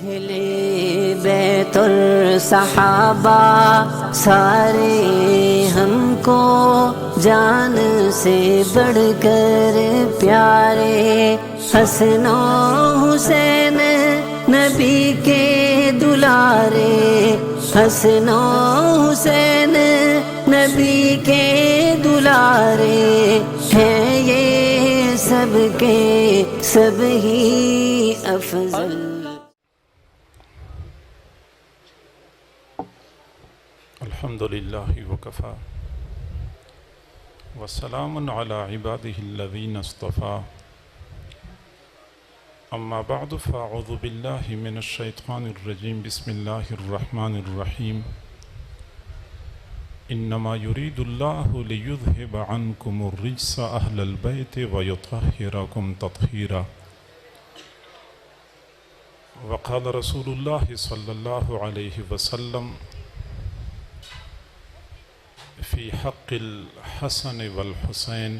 اہل بیت اور صحابہ سارے ہم کو جان سے بڑھ کر پیارے، حسن و حسین نبی کے دلارے، حسن و حسین نبی کے دلارے، ہیں یہ سب کے سب ہی افضل۔ الحمدللہ وکفی وسلام علی عباده الذین اصطفی، اما بعد فاعوذ باللہ من الشیطان الرجیم، بسم اللہ الرحمن الرحیم۔ انما یرید اللہ لیذہب عنکم الرجس اہل البیت ویطہرکم تطہیرا۔ وقال رسول اللہ صلی اللہ علیہ وسلم فی حق الحسن والحسین،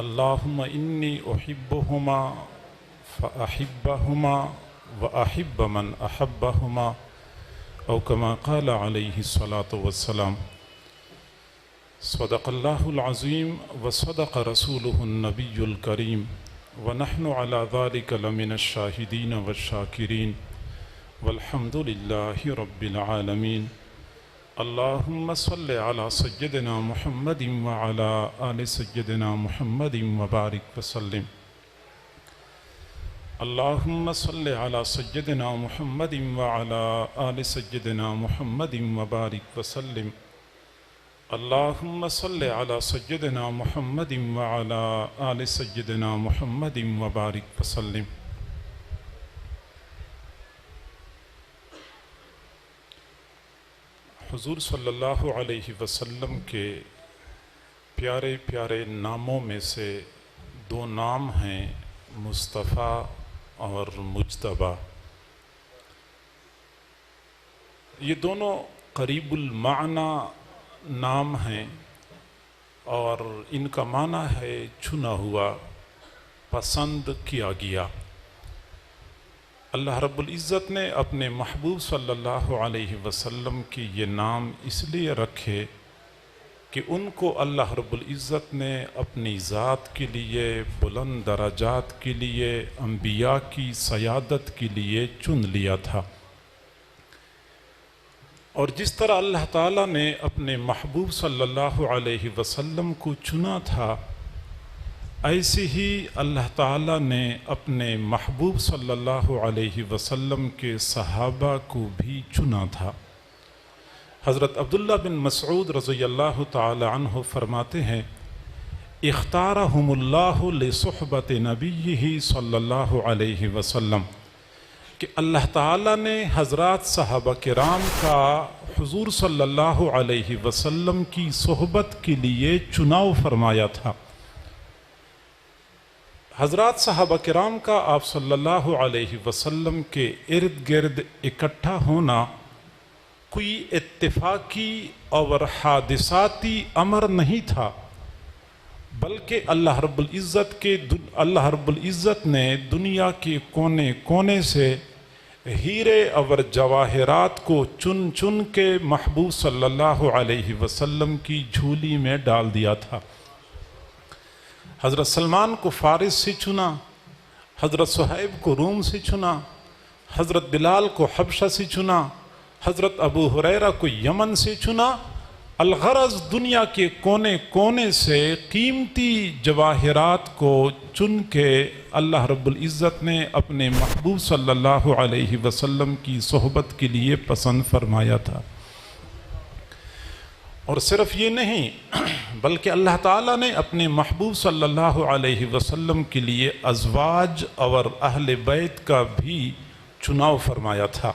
اللہم انی احبہما فاحبہما واحب من احبہما، او کما قال علیہ الصلاۃ والسلام۔ صدق اللہ العظیم وصدق رسولہ النبی الکریم، ونحن علی ذلک لمن الشاہدین والشاکرین، والحمد للہ رب العالمین۔ اللہم صلی علی سیدنا محمد وعلی آل سیدنا محمد وبارک وسلم۔ اللہم صلی علی سیدنا محمد وعلی آل سیدنا محمد وبارک وسلم۔ اللہم صلی علی سیدنا محمد وعلی آل سیدنا محمد وبارک وسلم۔ حضور صلی اللہ علیہ وسلم کے پیارے پیارے ناموں میں سے دو نام ہیں، مصطفیٰ اور مجتبیٰ۔ یہ دونوں قریب المعنی نام ہیں اور ان کا معنی ہے چنا ہوا، پسند کیا گیا۔ اللہ رب العزت نے اپنے محبوب صلی اللہ علیہ وسلم کے یہ نام اس لیے رکھے کہ ان کو اللہ رب العزت نے اپنی ذات کے لیے، بلند درجات کے لیے، انبیاء کی سیادت کے لیے چن لیا تھا۔ اور جس طرح اللہ تعالیٰ نے اپنے محبوب صلی اللہ علیہ وسلم کو چنا تھا، ایسے ہی اللہ تعالیٰ نے اپنے محبوب صلی اللہ علیہ وسلم کے صحابہ کو بھی چنا تھا۔ حضرت عبداللہ بن مسعود رضی اللہ تعالی عنہ فرماتے ہیں، اختارہم اللہ لصحبت نبیہ صلی اللہ علیہ وسلم، کہ اللہ تعالیٰ نے حضرات صحابہ کرام کا حضور صلی اللہ علیہ وسلم کی صحبت کے لیے چناؤ فرمایا تھا۔ حضرات صحابہ کرام کا آپ صلی اللہ علیہ وسلم کے ارد گرد اکٹھا ہونا کوئی اتفاقی اور حادثاتی امر نہیں تھا، بلکہ اللہ رب العزت نے دنیا کے کونے کونے سے ہیرے اور جواہرات کو چن چن کے محبوب صلی اللہ علیہ وسلم کی جھولی میں ڈال دیا تھا۔ حضرت سلمان کو فارس سے چنا، حضرت صہیب کو روم سے چنا، حضرت بلال کو حبشہ سے چنا، حضرت ابو ہریرہ کو یمن سے چنا۔ الغرض دنیا کے کونے کونے سے قیمتی جواہرات کو چن کے اللہ رب العزت نے اپنے محبوب صلی اللہ علیہ وسلم کی صحبت کے لیے پسند فرمایا تھا۔ اور صرف یہ نہیں بلکہ اللہ تعالیٰ نے اپنے محبوب صلی اللہ علیہ وسلم کے لیے ازواج اور اہل بیت کا بھی چناؤ فرمایا تھا۔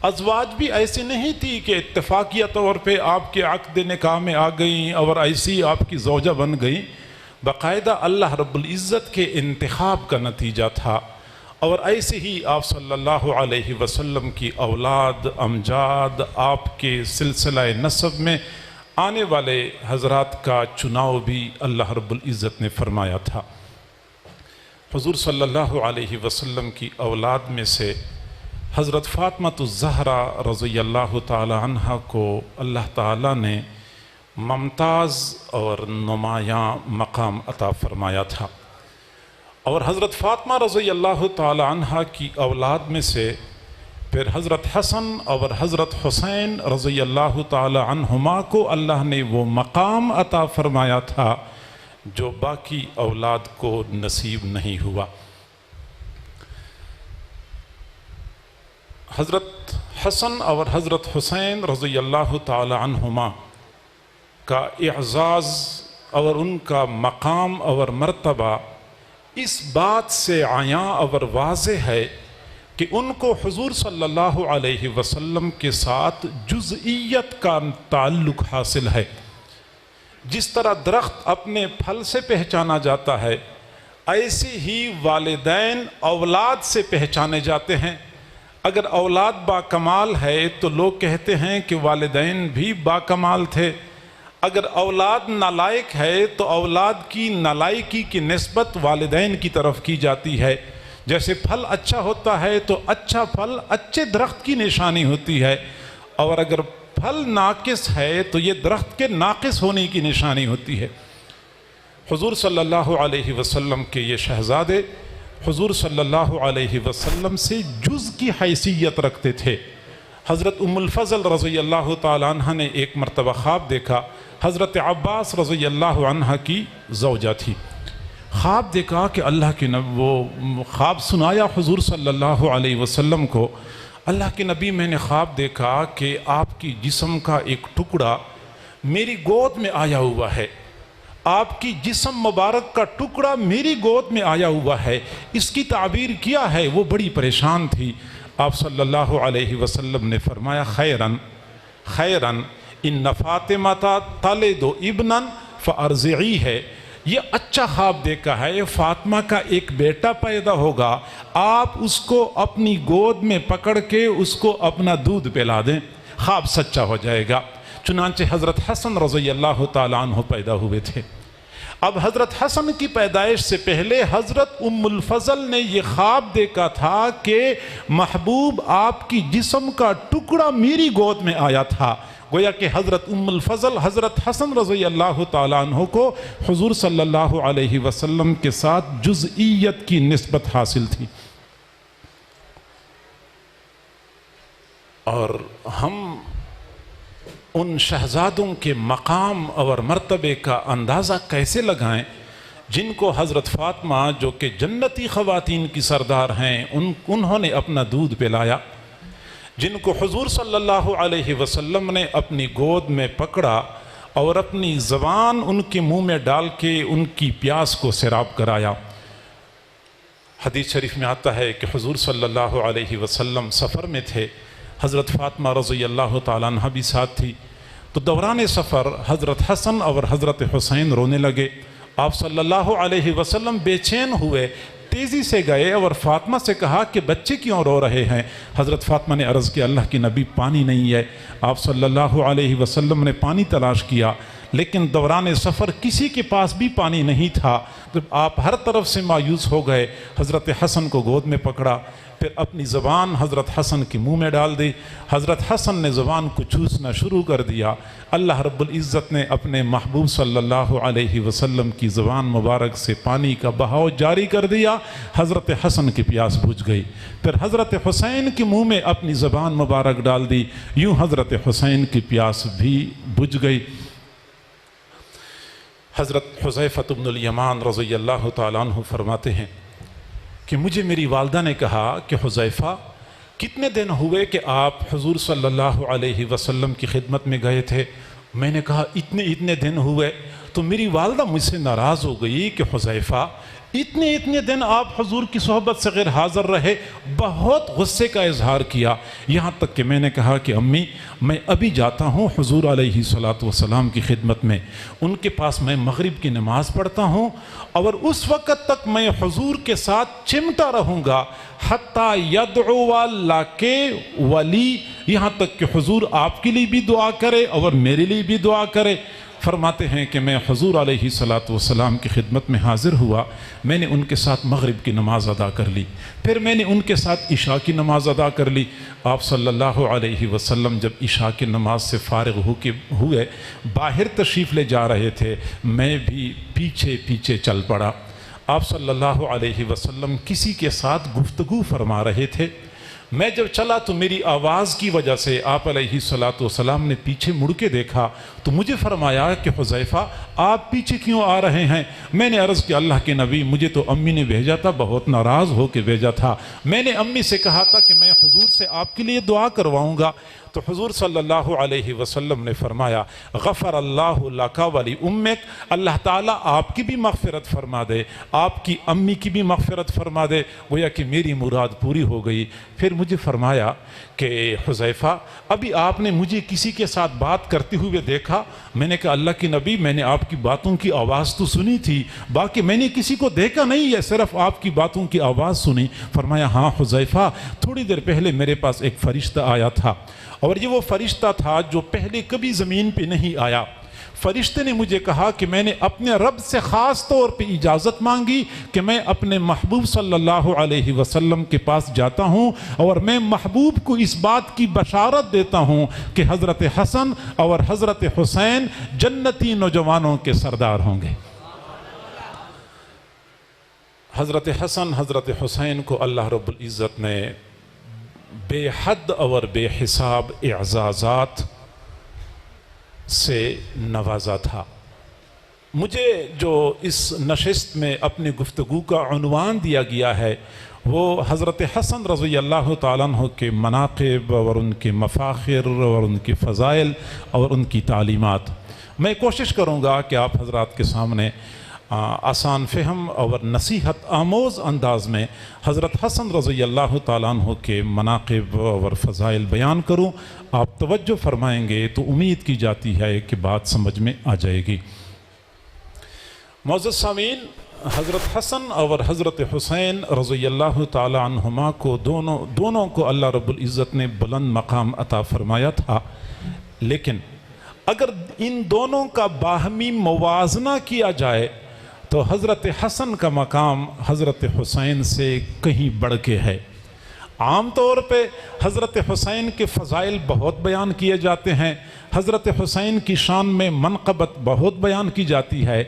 ازواج بھی ایسی نہیں تھی کہ اتفاقیہ طور پہ آپ کے عقد نکاح میں آ گئیں اور ایسی آپ کی زوجہ بن گئیں، باقاعدہ اللہ رب العزت کے انتخاب کا نتیجہ تھا۔ اور ایسے ہی آپ صلی اللہ علیہ وسلم کی اولاد، امجاد، آپ کے سلسلہ نسب میں آنے والے حضرات کا چناؤ بھی اللہ رب العزت نے فرمایا تھا۔ حضور صلی اللہ علیہ وسلم کی اولاد میں سے حضرت فاطمہ الزہرا رضی اللہ تعالی عنہ کو اللہ تعالیٰ نے ممتاز اور نمایاں مقام عطا فرمایا تھا، اور حضرت فاطمہ رضی اللہ تعالی عنہ کی اولاد میں سے پھر حضرت حسن اور حضرت حسین رضی اللہ تعالی عنہما کو اللہ نے وہ مقام عطا فرمایا تھا جو باقی اولاد کو نصیب نہیں ہوا۔ حضرت حسن اور حضرت حسین رضی اللہ تعالی عنہما کا اعزاز اور ان کا مقام اور مرتبہ اس بات سے عیاں اور واضح ہے کہ ان کو حضور صلی اللہ علیہ وسلم کے ساتھ جزئیت کا تعلق حاصل ہے۔ جس طرح درخت اپنے پھل سے پہچانا جاتا ہے، ایسے ہی والدین اولاد سے پہچانے جاتے ہیں۔ اگر اولاد باکمال ہے تو لوگ کہتے ہیں کہ والدین بھی باکمال تھے، اگر اولاد نالائق ہے تو اولاد کی نالائقی کی نسبت والدین کی طرف کی جاتی ہے۔ جیسے پھل اچھا ہوتا ہے تو اچھا پھل اچھے درخت کی نشانی ہوتی ہے، اور اگر پھل ناقص ہے تو یہ درخت کے ناقص ہونے کی نشانی ہوتی ہے۔ حضور صلی اللہ علیہ وسلم کے یہ شہزادے حضور صلی اللہ علیہ وسلم سے جز کی حیثیت رکھتے تھے۔ حضرت ام الفضل رضی اللہ تعالی عنہ نے ایک مرتبہ خواب دیکھا، حضرت عباس رضی اللہ عنہ کی زوجہ تھی۔ خواب دیکھا کہ اللہ کے نبی، وہ خواب سنایا حضور صلی اللہ علیہ وسلم کو، اللہ کے نبی میں نے خواب دیکھا کہ آپ کی جسم کا ایک ٹکڑا میری گود میں آیا ہوا ہے، آپ کی جسم مبارک کا ٹکڑا میری گود میں آیا ہوا ہے۔ اس کی تعبیر کیا ہے، وہ بڑی پریشان تھی۔ آپ صلی اللہ علیہ وسلم نے فرمایا خیراً خیراً ان فاطمہ تلد ابنا فارضعیہ ہے، یہ اچھا خواب دیکھا ہے، فاطمہ کا ایک بیٹا پیدا ہوگا، آپ اس کو اپنی گود میں پکڑ کے اس کو اپنا دودھ پلا دیں، خواب سچا ہو جائے گا۔ چنانچہ حضرت حسن رضی اللہ تعالیٰ عنہ پیدا ہوئے تھے۔ اب حضرت حسن کی پیدائش سے پہلے حضرت ام الفضل نے یہ خواب دیکھا تھا کہ محبوب آپ کی جسم کا ٹکڑا میری گود میں آیا تھا۔ گویا کہ حضرت ام الفضل حضرت حسن رضی اللہ تعالیٰ عنہ کو حضور صلی اللہ علیہ وسلم کے ساتھ جزئیت کی نسبت حاصل تھی۔ اور ہم ان شہزادوں کے مقام اور مرتبے کا اندازہ کیسے لگائیں جن کو حضرت فاطمہ جو کہ جنتی خواتین کی سردار ہیں انہوں نے اپنا دودھ پلایا، جن کو حضور صلی اللہ علیہ وسلم نے اپنی گود میں پکڑا اور اپنی زبان ان کے منہ میں ڈال کے ان کی پیاس کو سیراب کرایا۔ حدیث شریف میں آتا ہے کہ حضور صلی اللہ علیہ وسلم سفر میں تھے، حضرت فاطمہ رضی اللہ تعالیٰ عنہ بھی ساتھ تھی، تو دوران سفر حضرت حسن اور حضرت حسین رونے لگے۔ آپ صلی اللہ علیہ وسلم بے چین ہوئے، تیزی سے گئے اور فاطمہ سے کہا کہ بچے کیوں رو رہے ہیں؟ حضرت فاطمہ نے عرض کیا اللہ کے نبی پانی نہیں ہے۔ آپ صلی اللہ علیہ وسلم نے پانی تلاش کیا، لیکن دوران سفر کسی کے پاس بھی پانی نہیں تھا۔ جب آپ ہر طرف سے مایوس ہو گئے، حضرت حسن کو گود میں پکڑا، پھر اپنی زبان حضرت حسن کے منہ میں ڈال دی، حضرت حسن نے زبان کو چوسنا شروع کر دیا۔ اللہ رب العزت نے اپنے محبوب صلی اللہ علیہ وسلم کی زبان مبارک سے پانی کا بہاؤ جاری کر دیا، حضرت حسن کی پیاس بجھ گئی۔ پھر حضرت حسین کے منہ میں اپنی زبان مبارک ڈال دی، یوں حضرت حسین کی پیاس بھی بجھ گئی۔ حضرت حذیفہ بن الیمان رضی اللہ تعالیٰ عنہ فرماتے ہیں کہ مجھے میری والدہ نے کہا کہ حذیفہ کتنے دن ہوئے کہ آپ حضور صلی اللہ علیہ وسلم کی خدمت میں گئے تھے؟ میں نے کہا اتنے دن ہوئے۔ تو میری والدہ مجھ سے ناراض ہو گئی کہ حذیفہ اتنے دن آپ حضور کی صحبت سے غیر حاضر رہے، بہت غصے کا اظہار کیا، یہاں تک کہ میں نے کہا کہ امی میں ابھی جاتا ہوں حضور علیہ السلام کی خدمت میں، ان کے پاس میں مغرب کی نماز پڑھتا ہوں، اور اس وقت تک میں حضور کے ساتھ چمٹا رہوں گا حتیٰ یدعو لک ولی، یہاں تک کہ حضور آپ کے لیے بھی دعا کرے اور میرے لیے بھی دعا کرے۔ فرماتے ہیں کہ میں حضور علیہ الصلاۃ والسلام کی خدمت میں حاضر ہوا، میں نے ان کے ساتھ مغرب کی نماز ادا کر لی، پھر میں نے ان کے ساتھ عشاء کی نماز ادا کر لی۔ آپ صلی اللہ علیہ وسلم جب عشاء کی نماز سے فارغ ہوئے باہر تشریف لے جا رہے تھے، میں بھی پیچھے پیچھے چل پڑا۔ آپ صلی اللہ علیہ وسلم کسی کے ساتھ گفتگو فرما رہے تھے، میں جب چلا تو میری آواز کی وجہ سے آپ علیہ الصلاۃ والسلام نے پیچھے مڑ کے دیکھا تو مجھے فرمایا کہ حذیفہ آپ پیچھے کیوں آ رہے ہیں؟ میں نے عرض کیا اللہ کے نبی مجھے تو امی نے بھیجا تھا، بہت ناراض ہو کے بھیجا تھا، میں نے امی سے کہا تھا کہ میں حضور سے آپ کے لیے دعا کرواؤں گا۔ تو حضور صلی اللہ علیہ وسلم نے فرمایا غفر اللہ لک ولی امک، اللہ تعالیٰ آپ کی بھی مغفرت فرما دے، آپ کی امی کی بھی مغفرت فرما دے، گویا کہ میری مراد پوری ہو گئی۔ پھر مجھے فرمایا کہ حذیفہ ابھی آپ نے مجھے کسی کے ساتھ بات کرتے ہوئے دیکھا؟ میں نے کہا اللہ کی نبی میں نے آپ کی باتوں کی آواز تو سنی تھی، باقی میں نے کسی کو دیکھا نہیں ہے، صرف آپ کی باتوں کی آواز سنی۔ فرمایا ہاں حذیفہ تھوڑی دیر پہلے میرے پاس ایک فرشتہ آیا تھا، اور یہ وہ فرشتہ تھا جو پہلے کبھی زمین پہ نہیں آیا۔ فرشتے نے مجھے کہا کہ میں نے اپنے رب سے خاص طور پہ اجازت مانگی کہ میں اپنے محبوب صلی اللہ علیہ وسلم کے پاس جاتا ہوں اور میں محبوب کو اس بات کی بشارت دیتا ہوں کہ حضرت حسن اور حضرت حسین جنتی نوجوانوں کے سردار ہوں گے۔ حضرت حسن حضرت حسین کو اللہ رب العزت نے بے حد اور بے حساب اعزازات سے نوازا تھا۔ مجھے جو اس نشست میں اپنی گفتگو کا عنوان دیا گیا ہے وہ حضرت حسن رضی اللہ تعالیٰ عنہ کے مناقب اور ان کے مفاخر اور ان کے فضائل اور ان کی تعلیمات۔ میں کوشش کروں گا کہ آپ حضرات کے سامنے آسان فہم اور نصیحت آموز انداز میں حضرت حسن رضی اللہ تعالیٰ عنہ کے مناقب اور فضائل بیان کروں۔ آپ توجہ فرمائیں گے تو امید کی جاتی ہے کہ بات سمجھ میں آ جائے گی۔ معزز سامعین، حضرت حسن اور حضرت حسین رضی اللہ تعالیٰ عنہما کو دونوں کو اللہ رب العزت نے بلند مقام عطا فرمایا تھا، لیکن اگر ان دونوں کا باہمی موازنہ کیا جائے تو حضرت حسن کا مقام حضرت حسین سے کہیں بڑھ کے ہے۔ عام طور پہ حضرت حسین کے فضائل بہت بیان کیے جاتے ہیں، حضرت حسین کی شان میں منقبت بہت بیان کی جاتی ہے،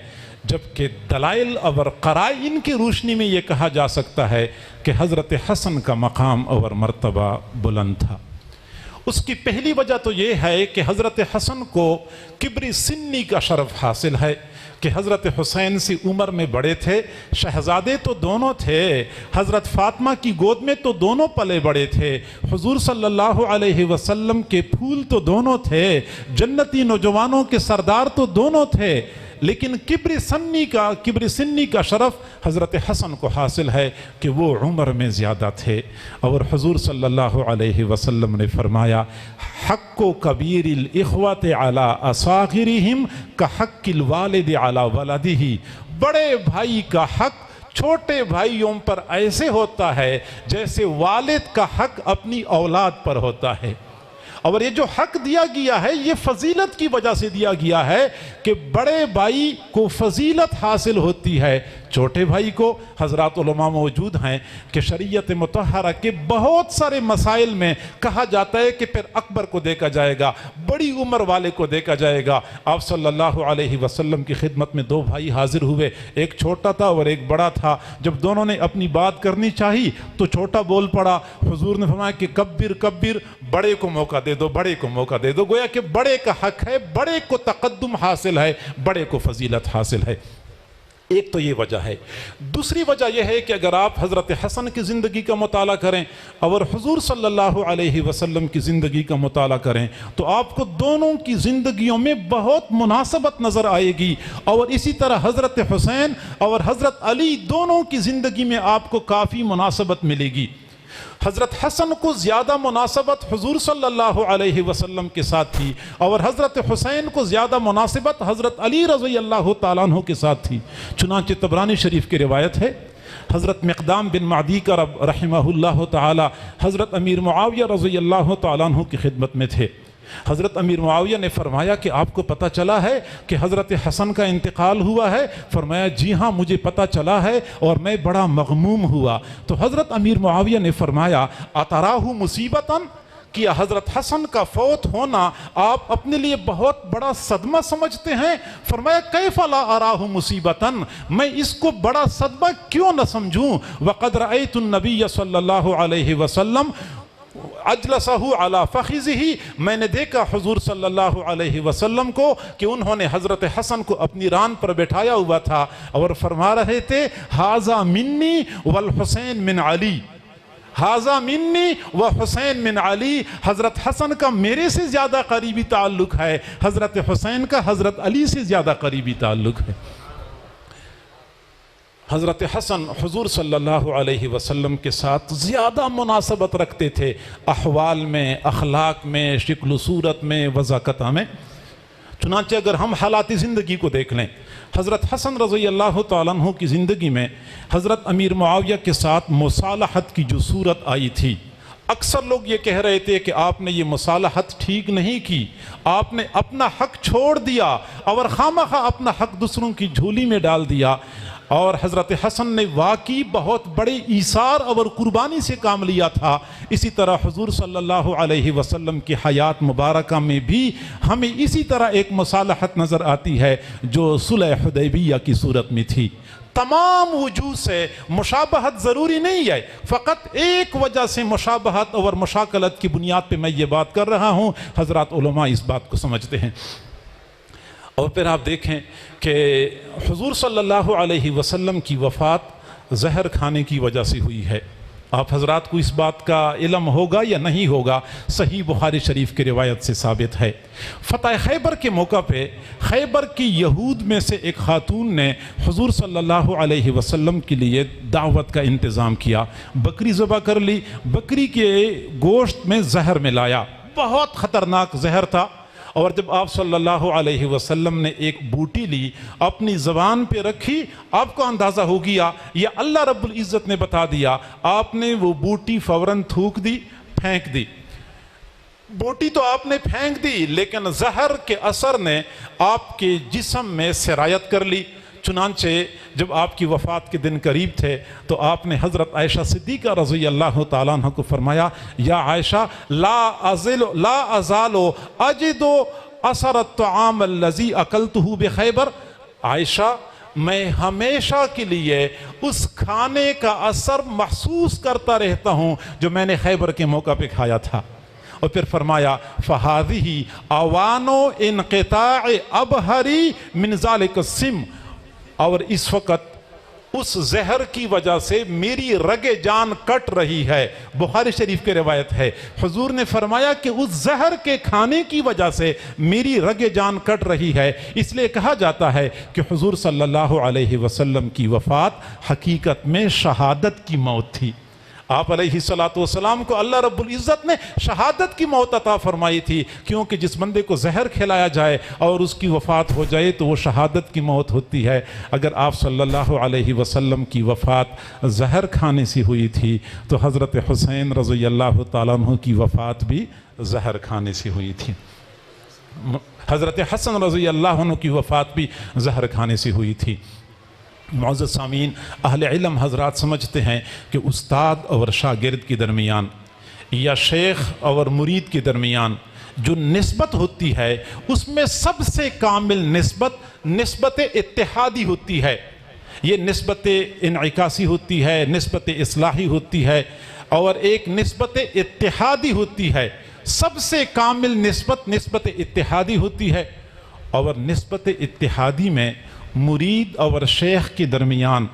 جبکہ دلائل اور قرائن کی روشنی میں یہ کہا جا سکتا ہے کہ حضرت حسن کا مقام اور مرتبہ بلند تھا۔ اس کی پہلی وجہ تو یہ ہے کہ حضرت حسن کو کبر سنی کا شرف حاصل ہے کہ حضرت حسین سے عمر میں بڑے تھے، شہزادے تو دونوں تھے، حضرت فاطمہ کی گود میں تو دونوں پلے بڑے تھے، حضور صلی اللہ علیہ وسلم کے پھول تو دونوں تھے، جنتی نوجوانوں کے سردار تو دونوں تھے، لیکن کبر سنی کا شرف حضرت حسن کو حاصل ہے کہ وہ عمر میں زیادہ تھے، اور حضور صلی اللہ علیہ وسلم نے فرمایا حق کبیر الاخوۃ علی اصاغرہم کحق الوالد علی ولدہ، بڑے بھائی کا حق چھوٹے بھائیوں پر ایسے ہوتا ہے جیسے والد کا حق اپنی اولاد پر ہوتا ہے۔ اور یہ جو حق دیا گیا ہے یہ فضیلت کی وجہ سے دیا گیا ہے کہ بڑے بھائی کو فضیلت حاصل ہوتی ہے، چھوٹے بھائی کو حضرات علماء موجود ہیں کہ شریعت مطہرہ کے بہت سارے مسائل میں کہا جاتا ہے کہ پھر اکبر کو دیکھا جائے گا، بڑی عمر والے کو دیکھا جائے گا۔ آپ صلی اللہ علیہ وسلم کی خدمت میں دو بھائی حاضر ہوئے، ایک چھوٹا تھا اور ایک بڑا تھا، جب دونوں نے اپنی بات کرنی چاہی تو چھوٹا بول پڑا، حضور نے فرمایا کہ کبر، بڑے کو موقع دے دو، بڑے کو موقع دے دو، گویا کہ بڑے کا حق ہے، بڑے کو تقدم حاصل ہے، بڑے کو فضیلت حاصل ہے۔ ایک تو یہ وجہ ہے۔ دوسری وجہ یہ ہے کہ اگر آپ حضرت حسن کی زندگی کا مطالعہ کریں اور حضور صلی اللہ علیہ وسلم کی زندگی کا مطالعہ کریں تو آپ کو دونوں کی زندگیوں میں بہت مناسبت نظر آئے گی، اور اسی طرح حضرت حسین اور حضرت علی دونوں کی زندگی میں آپ کو کافی مناسبت ملے گی۔ حضرت حسن کو زیادہ مناسبت حضور صلی اللہ علیہ وسلم کے ساتھ تھی، اور حضرت حسین کو زیادہ مناسبت حضرت علی رضی اللہ تعالیٰ عنہ کے ساتھ تھی۔ چنانچہ طبرانی شریف کی روایت ہے، حضرت مقدام بن معدی کرب رحمہ اللہ تعالی حضرت امیر معاویہ رضی اللہ تعالیٰ عنہ کی خدمت میں تھے، حضرت امیر معاویہ نے فرمایا کہ آپ کو پتہ چلا ہے کہ حضرت حسن کا انتقال ہوا ہے؟ فرمایا جی ہاں مجھے پتہ چلا ہے اور میں بڑا مغموم ہوا۔ تو حضرت امیر معاویہ نے فرمایا اتراہ مصیبتاً، کیا حضرت حسن کا فوت ہونا آپ اپنے لیے بہت بڑا صدمہ سمجھتے ہیں؟ فرمایا کیف لا اراہ مصیبتاً، میں اس کو بڑا صدمہ کیوں نہ سمجھوں؟ وقد رأیت النبی صلی اللہ علیہ وسلم اجلسہ علی فخذہ، میں نے دیکھا حضور صلی اللہ علیہ وسلم کو کہ انہوں نے حضرت حسن کو اپنی ران پر بٹھایا ہوا تھا اور فرما رہے تھے ھذا منی والحسین من علی، ھذا منی و حسین من علی، حضرت حسن کا میرے سے زیادہ قریبی تعلق ہے، حضرت حسین کا حضرت علی سے زیادہ قریبی تعلق ہے۔ حضرت حسن حضور صلی اللہ علیہ وسلم کے ساتھ زیادہ مناسبت رکھتے تھے، احوال میں، اخلاق میں، شکل و صورت میں، وضاقتہ میں۔ چنانچہ اگر ہم حالات زندگی کو دیکھ لیں، حضرت حسن رضی اللہ تعالیٰ عنہ کی زندگی میں حضرت امیر معاویہ کے ساتھ مصالحت کی جو صورت آئی تھی، اکثر لوگ یہ کہہ رہے تھے کہ آپ نے یہ مصالحت ٹھیک نہیں کی، آپ نے اپنا حق چھوڑ دیا اور خواہ اپنا حق دوسروں کی جھولی میں ڈال دیا۔ اور حضرت حسن نے واقعی بہت بڑے ایثار اور قربانی سے کام لیا تھا۔ اسی طرح حضور صلی اللہ علیہ وسلم کی حیات مبارکہ میں بھی ہمیں اسی طرح ایک مصالحت نظر آتی ہے جو صلح حدیبیہ کی صورت میں تھی۔ تمام وجوہ سے مشابہت ضروری نہیں ہے، فقط ایک وجہ سے مشابہت اور مشاکلت کی بنیاد پہ میں یہ بات کر رہا ہوں، حضرات علماء اس بات کو سمجھتے ہیں۔ اور پھر آپ دیکھیں کہ حضور صلی اللہ علیہ وسلم کی وفات زہر کھانے کی وجہ سے ہوئی ہے۔ آپ حضرات کو اس بات کا علم ہوگا یا نہیں ہوگا، صحیح بخاری شریف کی روایت سے ثابت ہے۔ فتح خیبر کے موقع پہ خیبر کی یہود میں سے ایک خاتون نے حضور صلی اللہ علیہ وسلم کے لیے دعوت کا انتظام کیا، بکری ذبح کر لی، بکری کے گوشت میں زہر ملایا، بہت خطرناک زہر تھا۔ اور جب آپ صلی اللہ علیہ وسلم نے ایک بوٹی لی، اپنی زبان پہ رکھی، آپ کو اندازہ ہو گیا یا اللہ رب العزت نے بتا دیا، آپ نے وہ بوٹی فوراً تھوک دی، پھینک دی۔ بوٹی تو آپ نے پھینک دی لیکن زہر کے اثر نے آپ کے جسم میں سرایت کر لی۔ چنانچہ جب آپ کی وفات کے دن قریب تھے تو آپ نے حضرت عائشہ صدیقہ رضی اللہ تعالیٰ عنہ کو فرمایا یا عائشہ لا ازال اجد اثر الطعام الذی اکلتہ بخیبر، عائشہ میں ہمیشہ کے لیے اس کھانے کا اثر محسوس کرتا رہتا ہوں جو میں نے خیبر کے موقع پہ کھایا تھا۔ اور پھر فرمایا فَهَذِهِ أَوَانُ انقطاع أَبْهَرِ مِنْ ذَلِكَ السِّمْ، اور اس وقت اس زہر کی وجہ سے میری رگ جان کٹ رہی ہے۔ بخاری شریف کی روایت ہے، حضور نے فرمایا کہ اس زہر کے کھانے کی وجہ سے میری رگ جان کٹ رہی ہے۔ اس لیے کہا جاتا ہے کہ حضور صلی اللہ علیہ وسلم کی وفات حقیقت میں شہادت کی موت تھی۔ آپ علیہ السلام کو اللہ رب العزت نے شہادت کی موت عطا فرمائی تھی، کیونکہ جس بندے کو زہر کھلایا جائے اور اس کی وفات ہو جائے تو وہ شہادت کی موت ہوتی ہے۔ اگر آپ صلی اللہ علیہ وسلم کی وفات زہر کھانے سے ہوئی تھی تو حضرت حسین رضی اللہ تعالیٰ عنہ کی وفات بھی زہر کھانے سے ہوئی تھی، حضرت حسن رضی اللہ عنہ کی وفات بھی زہر کھانے سے ہوئی تھی۔ معزز سامعین، اہل علم حضرات سمجھتے ہیں کہ استاد اور شاگرد کے درمیان یا شیخ اور مرید کے درمیان جو نسبت ہوتی ہے اس میں سب سے کامل نسبت اتحادی ہوتی ہے۔ یہ نسبت انعکاسی ہوتی ہے، نسبت اصلاحی ہوتی ہے اور ایک نسبت اتحادی ہوتی ہے۔ سب سے کامل نسبت اتحادی ہوتی ہے، اور نسبت اتحادی میں مرید اور شیخ کے درمیان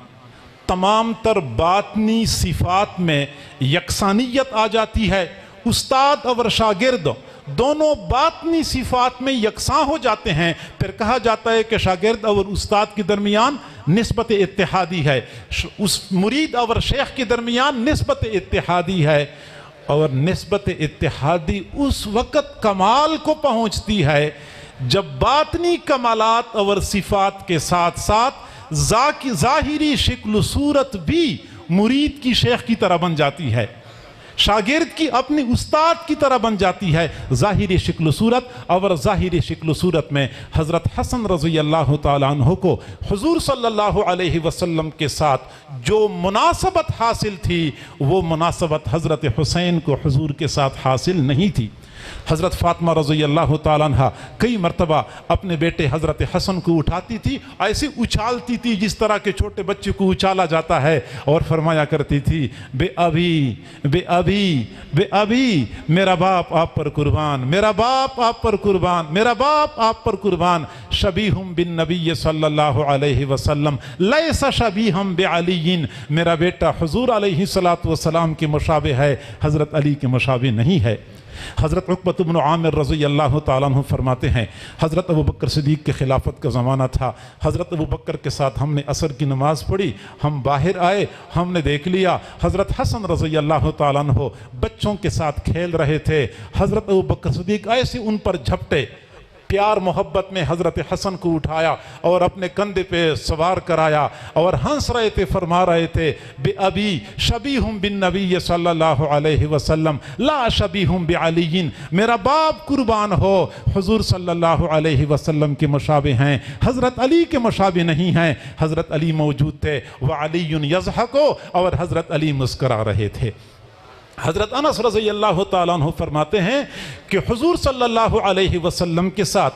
تمام تر باطنی صفات میں یکسانیت آ جاتی ہے۔ استاد اور شاگرد دونوں باطنی صفات میں یکساں ہو جاتے ہیں، پھر کہا جاتا ہے کہ شاگرد اور استاد کے درمیان نسبت اتحادی ہے، اس مرید اور شیخ کے درمیان نسبت اتحادی ہے۔ اور نسبت اتحادی اس وقت کمال کو پہنچتی ہے جب باطنی کمالات اور صفات کے ساتھ ساتھ ظاہری شکل و صورت بھی مرید کی شیخ کی طرح بن جاتی ہے۔ شاگرد کی اپنی استاد کی طرح بن جاتی ہے ظاہری شکل و صورت. اور ظاہری شکل و صورت میں حضرت حسن رضی اللہ تعالیٰ عنہ کو حضور صلی اللہ علیہ وسلم کے ساتھ جو مناسبت حاصل تھی وہ مناسبت حضرت حسین کو حضور کے ساتھ حاصل نہیں تھی. حضرت فاطمہ رضی اللہ تعالیٰ عنہ کئی مرتبہ اپنے بیٹے حضرت حسن کو اٹھاتی تھی, ایسی اچھالتی تھی جس طرح کے چھوٹے بچے کو اچھالا جاتا ہے, اور فرمایا کرتی تھی بے ابی بے ابی بے ابی, میرا باپ آپ پر قربان, میرا باپ آپ پر قربان, میرا باپ آپ پر قربان. شبیہم بالنبی صلی اللہ علیہ وسلم لیس شبیہم بعلی, میرا بیٹا حضور علیہ السلام کے مشابہ ہے, حضرت علی کے مشابہ نہیں ہے. حضرت عقبۃ بن عامر رضی اللہ تعالیٰ عنہ فرماتے ہیں حضرت ابوبکر صدیق کے خلافت کا زمانہ تھا, حضرت ابوبکر کے ساتھ ہم نے عصر کی نماز پڑھی, ہم باہر آئے, ہم نے دیکھ لیا حضرت حسن رضی اللہ تعالیٰ عنہ بچوں کے ساتھ کھیل رہے تھے. حضرت ابوبکر صدیق ایسے ان پر جھپٹے, پیار محبت میں حضرت حسن کو اٹھایا اور اپنے کندھے پہ سوار کرایا اور ہنس رہے تھے, فرما رہے تھے بے ابی شبیہم بالنبی صلی اللہ علیہ وسلم لا شبیہم بعلی, میرا باپ قربان ہو, حضور صلی اللہ علیہ وسلم کے مشابہ ہیں, حضرت علی کے مشابہ نہیں ہیں. حضرت علی موجود تھے, وعلی یضحک, اور حضرت علی مسکرا رہے تھے. حضرت انس رضی اللہ تعالیٰ عنہ فرماتے ہیں کہ حضور صلی اللہ علیہ وسلم کے ساتھ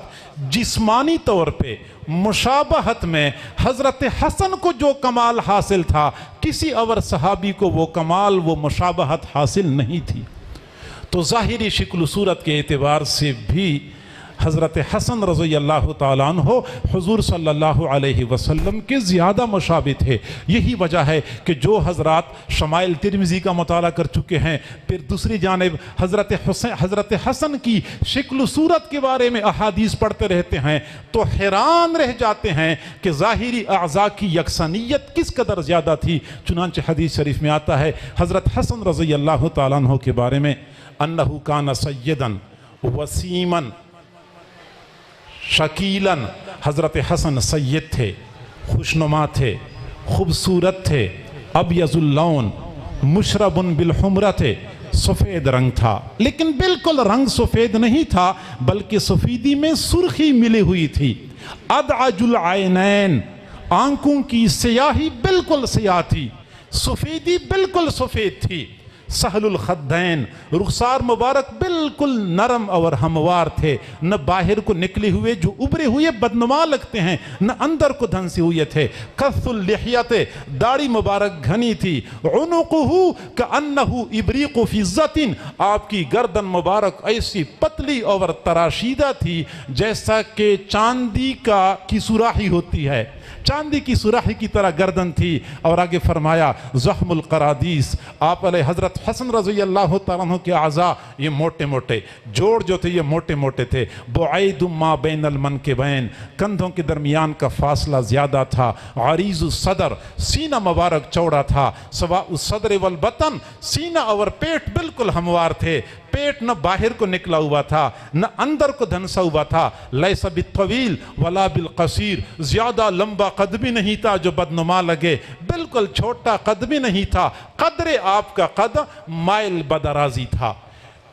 جسمانی طور پہ مشابہت میں حضرت حسن کو جو کمال حاصل تھا کسی اور صحابی کو وہ کمال وہ مشابہت حاصل نہیں تھی. تو ظاہری شکل و صورت کے اعتبار سے بھی حضرت حسن رضی اللہ تعالیٰ عنہ حضور صلی اللہ علیہ وسلم کے زیادہ مشابہ تھے. یہی وجہ ہے کہ جو حضرات شمائل ترمذی کا مطالعہ کر چکے ہیں پھر دوسری جانب حضرت حسن کی شکل و صورت کے بارے میں احادیث پڑھتے رہتے ہیں تو حیران رہ جاتے ہیں کہ ظاہری اعضاء کی یکسانیت کس قدر زیادہ تھی. چنانچہ حدیث شریف میں آتا ہے حضرت حسن رضی اللہ تعالیٰ عنہ کے بارے میں انہو کان سیدن وسیمن شکیلاً, حضرت حسن سید تھے, خوشنما تھے, خوبصورت تھے, ابیض اللون, مشرب بالحمرہ تھے, سفید رنگ تھا, لیکن بالکل رنگ سفید نہیں تھا بلکہ سفیدی میں سرخی ملی ہوئی تھی. ادعج العینین, آنکھوں کی سیاہی بالکل سیاہ تھی, سفیدی بالکل سفید تھی. سہل الخدین, رخسار مبارک بالکل نرم اور ہموار تھے, نہ باہر کو نکلے ہوئے جو ابرے ہوئے بدنما لگتے ہیں نہ اندر کو دھنسے ہوئے تھے. کث اللحیت, داڑھی مبارک گھنی تھی. عنقہ کأنہ ابریق فضۃ, آپ کی گردن مبارک ایسی پتلی اور تراشیدہ تھی جیسا کہ چاندی کی سوراخی ہوتی ہے, چاندی کی سوراخی کی طرح گردن تھی. اور آگے فرمایا زخم القرادیس, آپ علیہ حضرت حسن رضی اللہ تعالیٰ عنہ کے اعضاء یہ موٹے موٹے, جوڑ جو تھے یہ موٹے موٹے تھے. بعید ما بین المنکبین, کندھوں کے درمیان کا فاصلہ زیادہ تھا. عریض الصدر, سینہ مبارک چوڑا تھا. سواء الصدر والبطن, سینہ اور پیٹ بالکل ہموار تھے, پیٹ نہ باہر کو نکلا ہوا تھا نہ اندر کو دھنسا ہوا تھا. لیس بالطویل ولا بالقصیر, زیادہ لمبا قد بھی نہیں تھا جو بدنما لگے, بالکل چھوٹا قد بھی نہیں تھا, قدر آپ کا قد مائل بدرازی تھا.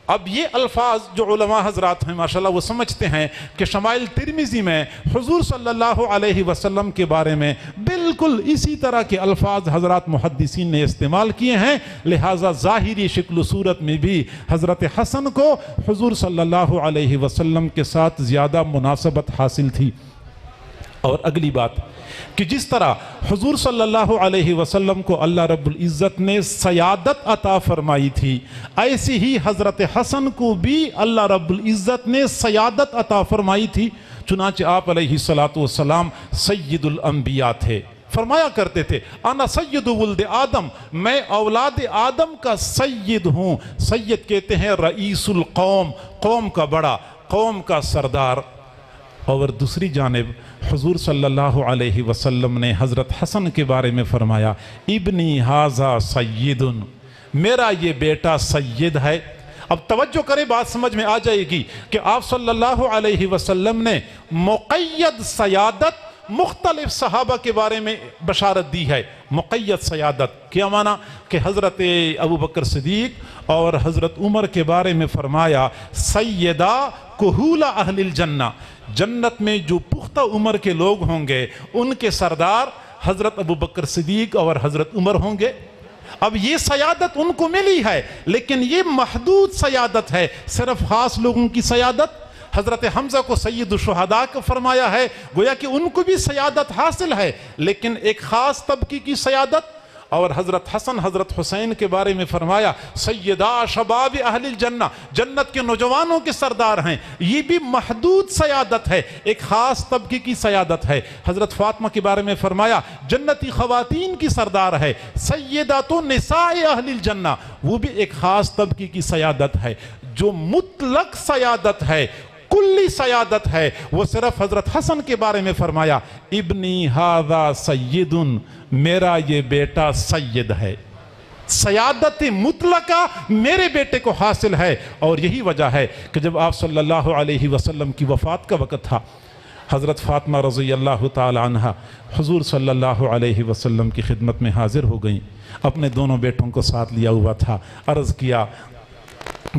اب یہ الفاظ جو علماء حضرات ہیں ماشاءاللہ وہ سمجھتے ہیں کہ شمائل ترمذی میں حضور صلی اللہ علیہ وسلم کے بارے میں بالکل اسی طرح کے الفاظ حضرات محدثین نے استعمال کیے ہیں, لہٰذا ظاہری شکل و صورت میں بھی حضرت حسن کو حضور صلی اللہ علیہ وسلم کے ساتھ زیادہ مناسبت حاصل تھی. اور اگلی بات کہ جس طرح حضور صلی اللہ علیہ وسلم کو اللہ رب العزت نے سیادت عطا فرمائی تھی, ایسی ہی حضرت حسن کو بھی اللہ رب العزت نے سیادت عطا فرمائی تھی. چنانچہ آپ علیہ السلام سید الانبیاء تھے, فرمایا کرتے تھے انا سید ولد آدم, میں اولاد آدم کا سید ہوں. سید کہتے ہیں رئیس القوم, قوم کا بڑا, قوم کا سردار. اور دوسری جانب حضور صلی اللہ علیہ وسلم نے حضرت حسن کے بارے میں فرمایا ابنی ھذا سید, میرا یہ بیٹا سید ہے. اب توجہ کریں, بات سمجھ میں آ جائے گی کہ آپ صلی اللہ علیہ وسلم نے مقید سیادت مختلف صحابہ کے بارے میں بشارت دی ہے۔ مقید سیادت کیا معنی کہ حضرت ابو بکر صدیق اور حضرت عمر کے بارے میں فرمایا سیدہ کہول اہل الجنہ، جنت میں جو پختہ عمر کے لوگ ہوں گے ان کے سردار حضرت ابو بکر صدیق اور حضرت عمر ہوں گے۔ اب یہ سیادت ان کو ملی ہے، لیکن یہ محدود سیادت ہے، صرف خاص لوگوں کی سیادت۔ حضرت حمزہ کو سید الشہداء کو فرمایا ہے، گویا کہ ان کو بھی سیادت حاصل ہے لیکن ایک خاص طبقے کی سیادت۔ اور حضرت حسن حضرت حسین کے بارے میں فرمایا سیدہ شباب اہل الجنہ، جنت کے نوجوانوں کے سردار ہیں، یہ بھی محدود سیادت ہے، ایک خاص طبقے کی سیادت ہے۔ حضرت فاطمہ کے بارے میں فرمایا جنتی خواتین کی سردار ہے، سیدات نساء اہل الجنہ، وہ بھی ایک خاص طبقے کی سیادت ہے۔ جو مطلق سیادت ہے، کلی سیادت ہے، وہ صرف حضرت حسن کے بارے میں فرمایا ابنی ھذا سید، میرا یہ بیٹا سید ہے۔ سیادت مطلقہ میرے بیٹے کو حاصل ہے، اور یہی وجہ ہے کہ جب آپ صلی اللہ علیہ وسلم کی وفات کا وقت تھا، حضرت فاطمہ رضی اللہ تعالی عنہ حضور صلی اللہ علیہ وسلم کی خدمت میں حاضر ہو گئیں، اپنے دونوں بیٹوں کو ساتھ لیا ہوا تھا، عرض کیا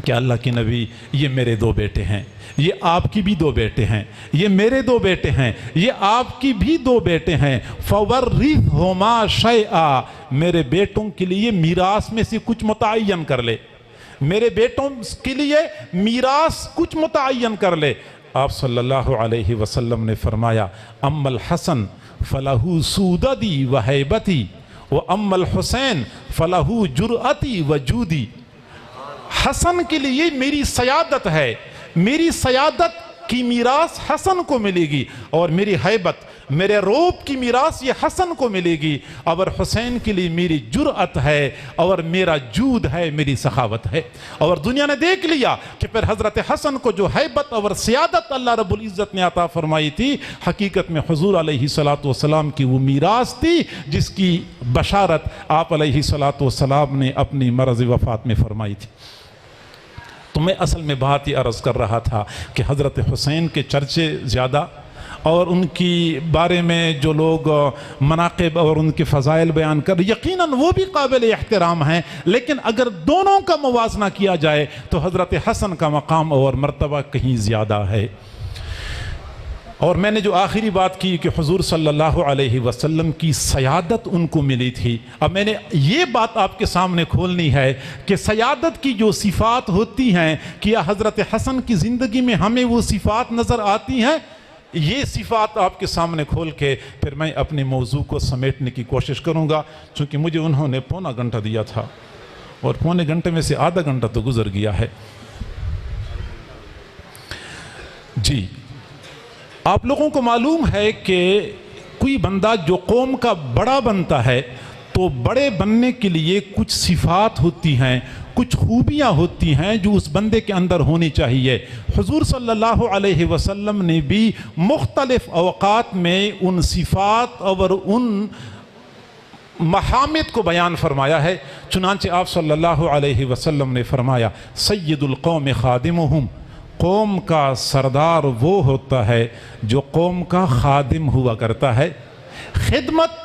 کہ اللہ کے نبی یہ میرے دو بیٹے ہیں، یہ آپ کی بھی دو بیٹے ہیں، یہ میرے دو بیٹے ہیں، یہ آپ کی بھی دو بیٹے ہیں، فَوَرِّثْهُمَا شَيْئًا، میرے بیٹوں کے لیے میراث میں سے کچھ متعین کر لے، میرے بیٹوں کے لیے میراث کچھ متعین کر لے۔ آپ صلی اللہ علیہ وسلم نے فرمایا اما الحسن فلہ سوددی و ہیبتی و اما الحسین فلہ جرأتی و جودی، حسن کے لیے میری سیادت ہے، میری سیادت کی میراث حسن کو ملے گی، اور میری ہیبت، میرے روب کی میراث یہ حسن کو ملے گی، اور حسین کے لیے میری جرأت ہے اور میرا جود ہے، میری سخاوت ہے۔ اور دنیا نے دیکھ لیا کہ پھر حضرت حسن کو جو ہیبت اور سیادت اللہ رب العزت نے عطا فرمائی تھی، حقیقت میں حضور علیہ السلام کی وہ میراث تھی جس کی بشارت آپ علیہ السلام نے اپنی مرض وفات میں فرمائی تھی۔ تو میں اصل میں بات یہ عرض کر رہا تھا کہ حضرت حسین کے چرچے زیادہ اور ان کی بارے میں جو لوگ مناقب اور ان کے فضائل بیان کر، یقیناً وہ بھی قابل احترام ہیں، لیکن اگر دونوں کا موازنہ کیا جائے تو حضرت حسن کا مقام اور مرتبہ کہیں زیادہ ہے۔ اور میں نے جو آخری بات کی کہ حضور صلی اللہ علیہ وسلم کی سیادت ان کو ملی تھی، اب میں نے یہ بات آپ کے سامنے کھولنی ہے کہ سیادت کی جو صفات ہوتی ہیں، کیا حضرت حسن کی زندگی میں ہمیں وہ صفات نظر آتی ہیں؟ یہ صفات آپ کے سامنے کھول کے پھر میں اپنے موضوع کو سمیٹنے کی کوشش کروں گا، چونکہ مجھے انہوں نے پونا گھنٹہ دیا تھا اور پونے گھنٹے میں سے آدھا گھنٹہ تو گزر گیا ہے۔ جی، آپ لوگوں کو معلوم ہے کہ کوئی بندہ جو قوم کا بڑا بنتا ہے تو بڑے بننے کے لیے کچھ صفات ہوتی ہیں، کچھ خوبیاں ہوتی ہیں جو اس بندے کے اندر ہونی چاہیے۔ حضور صلی اللہ علیہ وسلم نے بھی مختلف اوقات میں ان صفات اور ان محامد کو بیان فرمایا ہے۔ چنانچہ آپ صلی اللہ علیہ وسلم نے فرمایا سید القوم خادمہم، قوم کا سردار وہ ہوتا ہے جو قوم کا خادم ہوا کرتا ہے۔ خدمت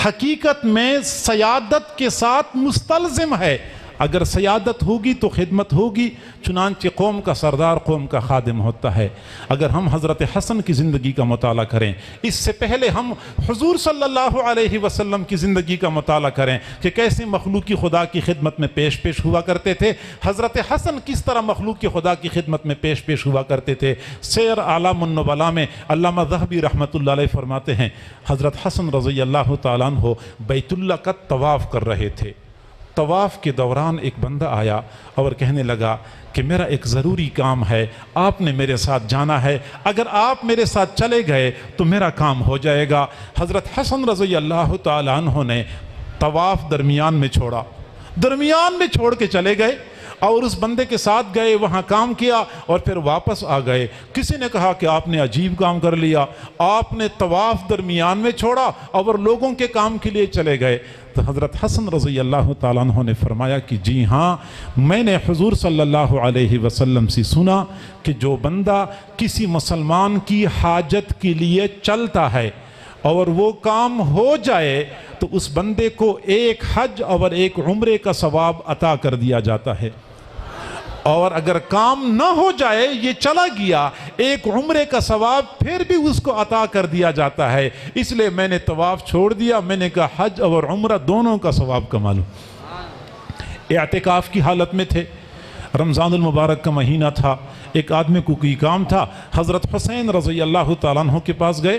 حقیقت میں سیادت کے ساتھ مستلزم ہے، اگر سیادت ہوگی تو خدمت ہوگی، چنانچہ قوم کا سردار قوم کا خادم ہوتا ہے۔ اگر ہم حضرت حسن کی زندگی کا مطالعہ کریں، اس سے پہلے ہم حضور صلی اللہ علیہ وسلم کی زندگی کا مطالعہ کریں کہ کیسے مخلوق خدا کی خدمت میں پیش ہوا کرتے تھے، حضرت حسن کس طرح مخلوق خدا کی خدمت میں پیش ہوا کرتے تھے۔ سیر اعلام النبلاء میں علامہ ذہبی رحمۃ اللہ علیہ فرماتے ہیں حضرت حسن رضی اللہ تعالیٰ عنہ بیت اللہ کا طواف کر رہے تھے۔ طواف کے دوران ایک بندہ آیا اور کہنے لگا کہ میرا ایک ضروری کام ہے، آپ نے میرے ساتھ جانا ہے، اگر آپ میرے ساتھ چلے گئے تو میرا کام ہو جائے گا۔ حضرت حسن رضی اللہ تعالیٰ عنہ نے طواف درمیان میں چھوڑ کے چلے گئے اور اس بندے کے ساتھ گئے، وہاں کام کیا اور پھر واپس آ گئے۔ کسی نے کہا کہ آپ نے عجیب کام کر لیا، آپ نے طواف درمیان میں چھوڑا اور لوگوں کے کام کے لیے چلے گئے۔ تو حضرت حسن رضی اللہ تعالیٰ عنہ نے فرمایا کہ جی ہاں، میں نے حضور صلی اللہ علیہ وسلم سے سنا کہ جو بندہ کسی مسلمان کی حاجت کے لیے چلتا ہے، اور وہ کام ہو جائے تو اس بندے کو ایک حج اور ایک عمرے کا ثواب عطا کر دیا جاتا ہے، اور اگر کام نہ ہو جائے، یہ چلا گیا، ایک عمرے کا ثواب پھر بھی اس کو عطا کر دیا جاتا ہے۔ اس لیے میں نے طواف چھوڑ دیا، میں نے کہا حج اور عمرہ دونوں کا ثواب کما لوں۔ اعتکاف کی حالت میں تھے، رمضان المبارک کا مہینہ تھا، ایک آدمی کو کوئی کام تھا، حضرت حسین رضی اللہ تعالیٰ عنہ کے پاس گئے،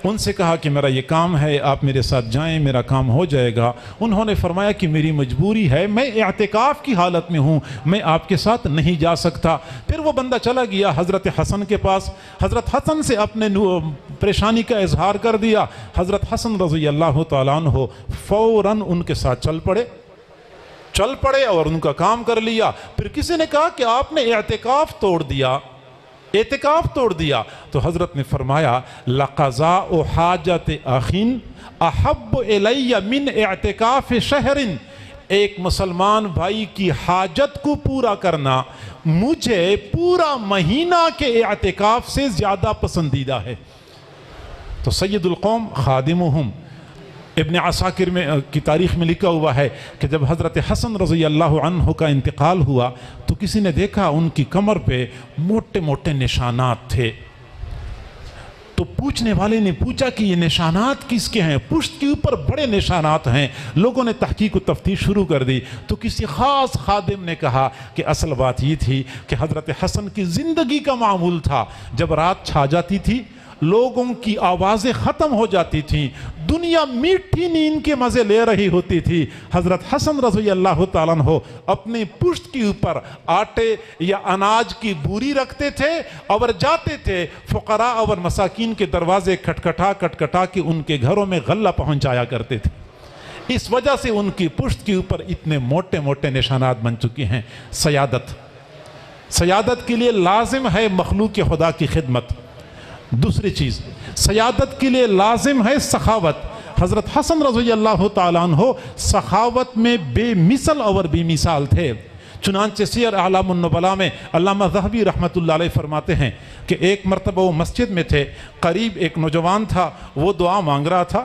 ان سے کہا کہ میرا یہ کام ہے، آپ میرے ساتھ جائیں، میرا کام ہو جائے گا۔ انہوں نے فرمایا کہ میری مجبوری ہے، میں اعتکاف کی حالت میں ہوں، میں آپ کے ساتھ نہیں جا سکتا۔ پھر وہ بندہ چلا گیا حضرت حسن کے پاس، حضرت حسن سے اپنے پریشانی کا اظہار کر دیا۔ حضرت حسن رضی اللہ تعالیٰ عنہ فوراً ان کے ساتھ چل پڑے اور ان کا کام کر لیا۔ پھر کسی نے کہا کہ آپ نے اعتکاف توڑ دیا، تو حضرت نے فرمایا لَقَضَاءُ حَاجَةِ أَخٍ أَحَبُّ إِلَيَّ مِنْ اعتکاف شہر، ایک مسلمان بھائی کی حاجت کو پورا کرنا مجھے پورا مہینہ کے اعتکاف سے زیادہ پسندیدہ ہے۔ تو سید القوم خادمہم، ابن عساکر کی تاریخ میں لکھا ہوا ہے کہ جب حضرت حسن رضی اللہ عنہ کا انتقال ہوا تو کسی نے دیکھا ان کی کمر پہ موٹے موٹے نشانات تھے، تو پوچھنے والے نے پوچھا کہ یہ نشانات کس کے ہیں؟ پشت کے اوپر بڑے نشانات ہیں۔ لوگوں نے تحقیق و تفتیش شروع کر دی تو کسی خاص خادم نے کہا کہ اصل بات یہ تھی کہ حضرت حسن کی زندگی کا معمول تھا، جب رات چھا جاتی تھی لوگوں کی آوازیں ختم ہو جاتی تھیں، دنیا میٹھی نیند کے مزے لے رہی ہوتی تھی، حضرت حسن رضی اللہ تعالیٰ عنہ اپنی پشت کے اوپر آٹے یا اناج کی بوری رکھتے تھے اور جاتے تھے فقراء اور مساکین کے دروازے کھٹکھٹا کے ان کے گھروں میں غلہ پہنچایا کرتے تھے۔ اس وجہ سے ان کی پشت کے اوپر اتنے موٹے موٹے نشانات بن چکے ہیں۔ سیادت کے لیے لازم ہے مخلوق خدا کی خدمت۔ دوسری چیز، سیادت کے لیے لازم ہے سخاوت۔ حضرت حسن رضی اللہ تعالیٰ عنہ سخاوت میں بے مثل اور بے مثال تھے۔ چنانچہ سیر اعلام النبلاء میں علامہ ذہبی رحمۃ اللہ علیہ فرماتے ہیں کہ ایک مرتبہ وہ مسجد میں تھے، قریب ایک نوجوان تھا، وہ دعا مانگ رہا تھا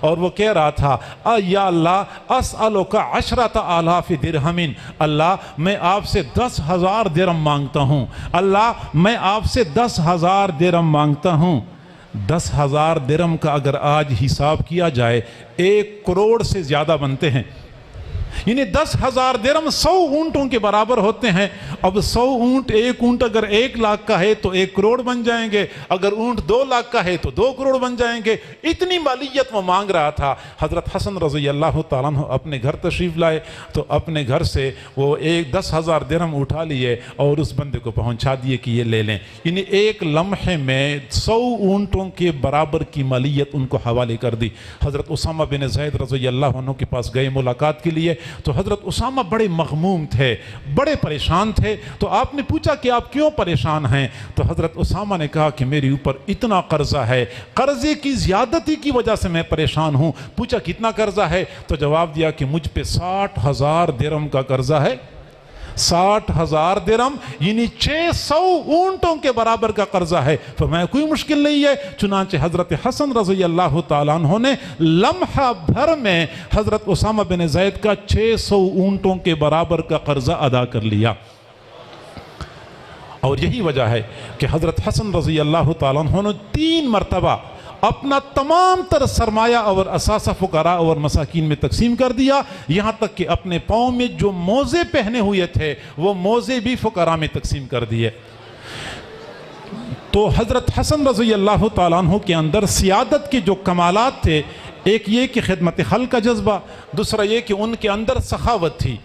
اور وہ کہہ رہا تھا یا اللہ اسألک 10,000 درہم، اللہ میں آپ سے 10,000 درہم مانگتا ہوں، اللہ میں آپ سے 10,000 درہم مانگتا ہوں۔ 10,000 درہم کا اگر آج حساب کیا جائے 1 کروڑ سے زیادہ بنتے ہیں، یعنی 10,000 درہم 100 اونٹوں کے برابر ہوتے ہیں۔ اب 100 اونٹ، ایک اونٹ اگر 1 لاکھ کا ہے تو 1 کروڑ بن جائیں گے، اگر اونٹ 2 لاکھ کا ہے تو 2 کروڑ بن جائیں گے، اتنی مالیت وہ مانگ رہا تھا۔ حضرت حسن رضی اللہ تعالیٰ عنہ اپنے گھر تشریف لائے تو اپنے گھر سے وہ 10,000 درہم اٹھا لیے اور اس بندے کو پہنچا دیے کہ یہ لے لیں، یعنی ایک لمحے میں 100 اونٹوں کے برابر کی مالیت ان کو حوالے کر دی۔ حضرت اسامہ بن زید رضی اللہ عنہ کے پاس گئے ملاقات کے لیے، تو حضرت اسامہ بڑے مغموم تھے، بڑے پریشان تھے۔ تو آپ نے پوچھا کہ آپ کیوں پریشان ہیں؟ تو حضرت اسامہ نے کہا کہ میرے اوپر اتنا قرضہ ہے، قرضے کی زیادتی کی وجہ سے میں پریشان ہوں۔ پوچھا کتنا قرضہ ہے؟ تو جواب دیا کہ مجھ پہ 60,000 درہم کا قرضہ ہے۔ 60,000 درہم یعنی 600 اونٹوں کے برابر کا قرضہ ہے۔ فرمایا کوئی مشکل نہیں ہے۔ چنانچہ حضرت حسن رضی اللہ تعالیٰ عنہ نے لمحہ بھر میں حضرت اسامہ بن زید کا 600 اونٹوں کے برابر کا قرضہ ادا کر لیا۔ اور یہی وجہ ہے کہ حضرت حسن رضی اللہ تعالیٰ عنہ نے 3 مرتبہ اپنا تمام تر سرمایہ اور اثاثہ فقراء اور مساکین میں تقسیم کر دیا، یہاں تک کہ اپنے پاؤں میں جو موزے پہنے ہوئے تھے وہ موزے بھی فقراء میں تقسیم کر دیے۔ تو حضرت حسن رضی اللہ تعالیٰ عنہ کے اندر سیادت کے جو کمالات تھے، ایک یہ کہ خدمت خلق کا جذبہ، دوسرا یہ کہ ان کے اندر سخاوت تھی،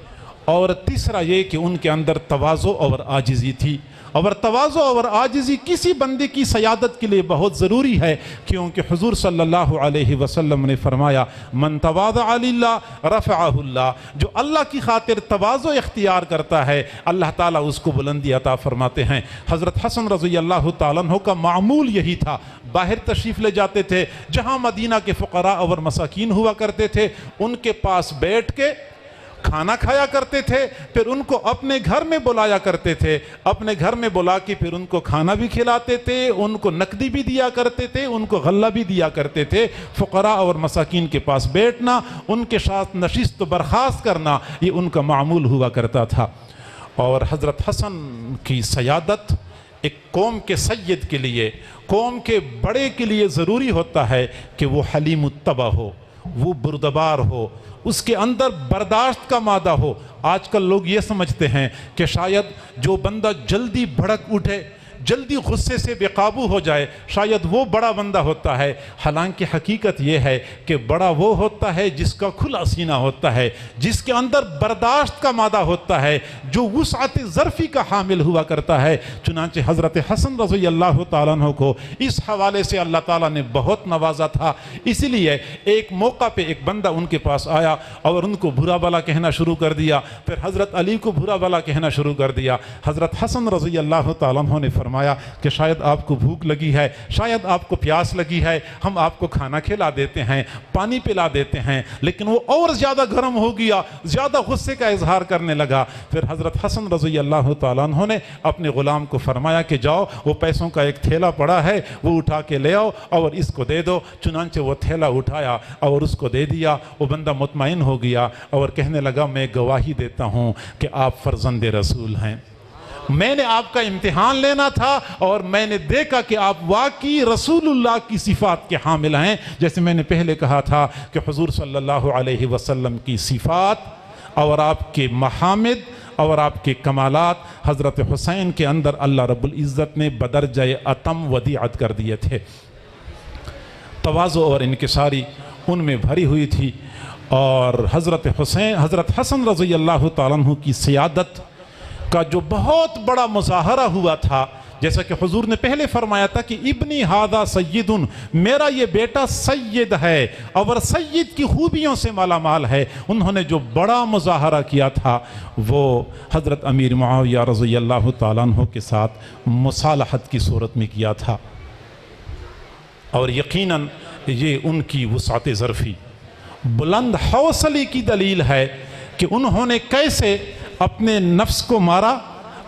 اور تیسرا یہ کہ ان کے اندر تواضع اور عاجزی تھی۔ اور تواضع اور عاجزی کسی بندے کی سیادت کے لیے بہت ضروری ہے، کیونکہ حضور صلی اللہ علیہ وسلم نے فرمایا من تواضع للہ رفعہ اللہ، جو اللہ کی خاطر تواضع اختیار کرتا ہے اللہ تعالیٰ اس کو بلندی عطا فرماتے ہیں۔ حضرت حسن رضی اللہ تعالیٰ عنہ کا معمول یہی تھا، باہر تشریف لے جاتے تھے، جہاں مدینہ کے فقراء اور مساکین ہوا کرتے تھے ان کے پاس بیٹھ کے کھانا کھایا کرتے تھے، پھر ان کو اپنے گھر میں بلایا کرتے تھے، اپنے گھر میں بلا کے پھر ان کو کھانا بھی کھلاتے تھے، ان کو نقدی بھی دیا کرتے تھے، ان کو غلہ بھی دیا کرتے تھے۔ فقراء اور مساکین کے پاس بیٹھنا، ان کے ساتھ نشست و برخاست کرنا، یہ ان کا معمول ہوا کرتا تھا۔ اور حضرت حسن کی سیادت ایک قوم کے سید کے لیے، قوم کے بڑے کے لیے ضروری ہوتا ہے کہ وہ حلیم الطبع ہو، وہ بردبار ہو، اس کے اندر برداشت کا مادہ ہو۔ آج کل لوگ یہ سمجھتے ہیں کہ شاید جو بندہ جلدی بھڑک اٹھے، جلدی غصے سے بے قابو ہو جائے، شاید وہ بڑا بندہ ہوتا ہے۔ حالانکہ حقیقت یہ ہے کہ بڑا وہ ہوتا ہے جس کا کھلا سینہ ہوتا ہے، جس کے اندر برداشت کا مادہ ہوتا ہے، جو وسعت ظرفی کا حامل ہوا کرتا ہے۔ چنانچہ حضرت حسن رضی اللہ تعالیٰ عنہ کو اس حوالے سے اللہ تعالیٰ نے بہت نوازا تھا۔ اسی لیے ایک موقع پہ ایک بندہ ان کے پاس آیا اور ان کو برا بھلا کہنا شروع کر دیا، پھر حضرت علی کو برا بھلا کہنا شروع کر دیا۔ حضرت حسن رضی اللہ تعالیٰ عنہ نے فرمایا کہ شاید آپ کو بھوک لگی ہے، شاید آپ کو پیاس لگی ہے، ہم آپ کو کھانا کھلا دیتے ہیں، پانی پلا دیتے ہیں۔ لیکن وہ اور زیادہ گرم ہو گیا، زیادہ غصے کا اظہار کرنے لگا۔ پھر حضرت حسن رضی اللہ تعالیٰ عنہ نے اپنے غلام کو فرمایا کہ جاؤ، وہ پیسوں کا ایک تھیلا پڑا ہے، وہ اٹھا کے لے آؤ اور اس کو دے دو۔ چنانچہ وہ تھیلا اٹھایا اور اس کو دے دیا۔ وہ بندہ مطمئن ہو گیا اور کہنے لگا میں گواہی دیتا ہوں کہ آپ فرزند رسول ہیں، میں نے آپ کا امتحان لینا تھا اور میں نے دیکھا کہ آپ واقعی رسول اللہ کی صفات کے حامل ہیں۔ جیسے میں نے پہلے کہا تھا کہ حضور صلی اللہ علیہ وسلم کی صفات اور آپ کے محامد اور آپ کے کمالات حضرت حسین کے اندر اللہ رب العزت نے بدرجہ اتم ودیعت کر دیے تھے۔ تواضع اور انکساری ان میں بھری ہوئی تھی، اور حضرت حسن رضی اللہ تعالیٰ عنہ کی سیادت کا جو بہت بڑا مظاہرہ ہوا تھا، جیسا کہ حضور نے پہلے فرمایا تھا کہ ابنی ھذا سید، میرا یہ بیٹا سید ہے اور سید کی خوبیوں سے مالا مال ہے۔ انہوں نے جو بڑا مظاہرہ کیا تھا وہ حضرت امیر معاویہ رضی اللہ تعالیٰ عنہ کے ساتھ مصالحت کی صورت میں کیا تھا، اور یقیناً یہ ان کی وسعت ظرفی، بلند حوصلے کی دلیل ہے کہ انہوں نے کیسے اپنے نفس کو مارا،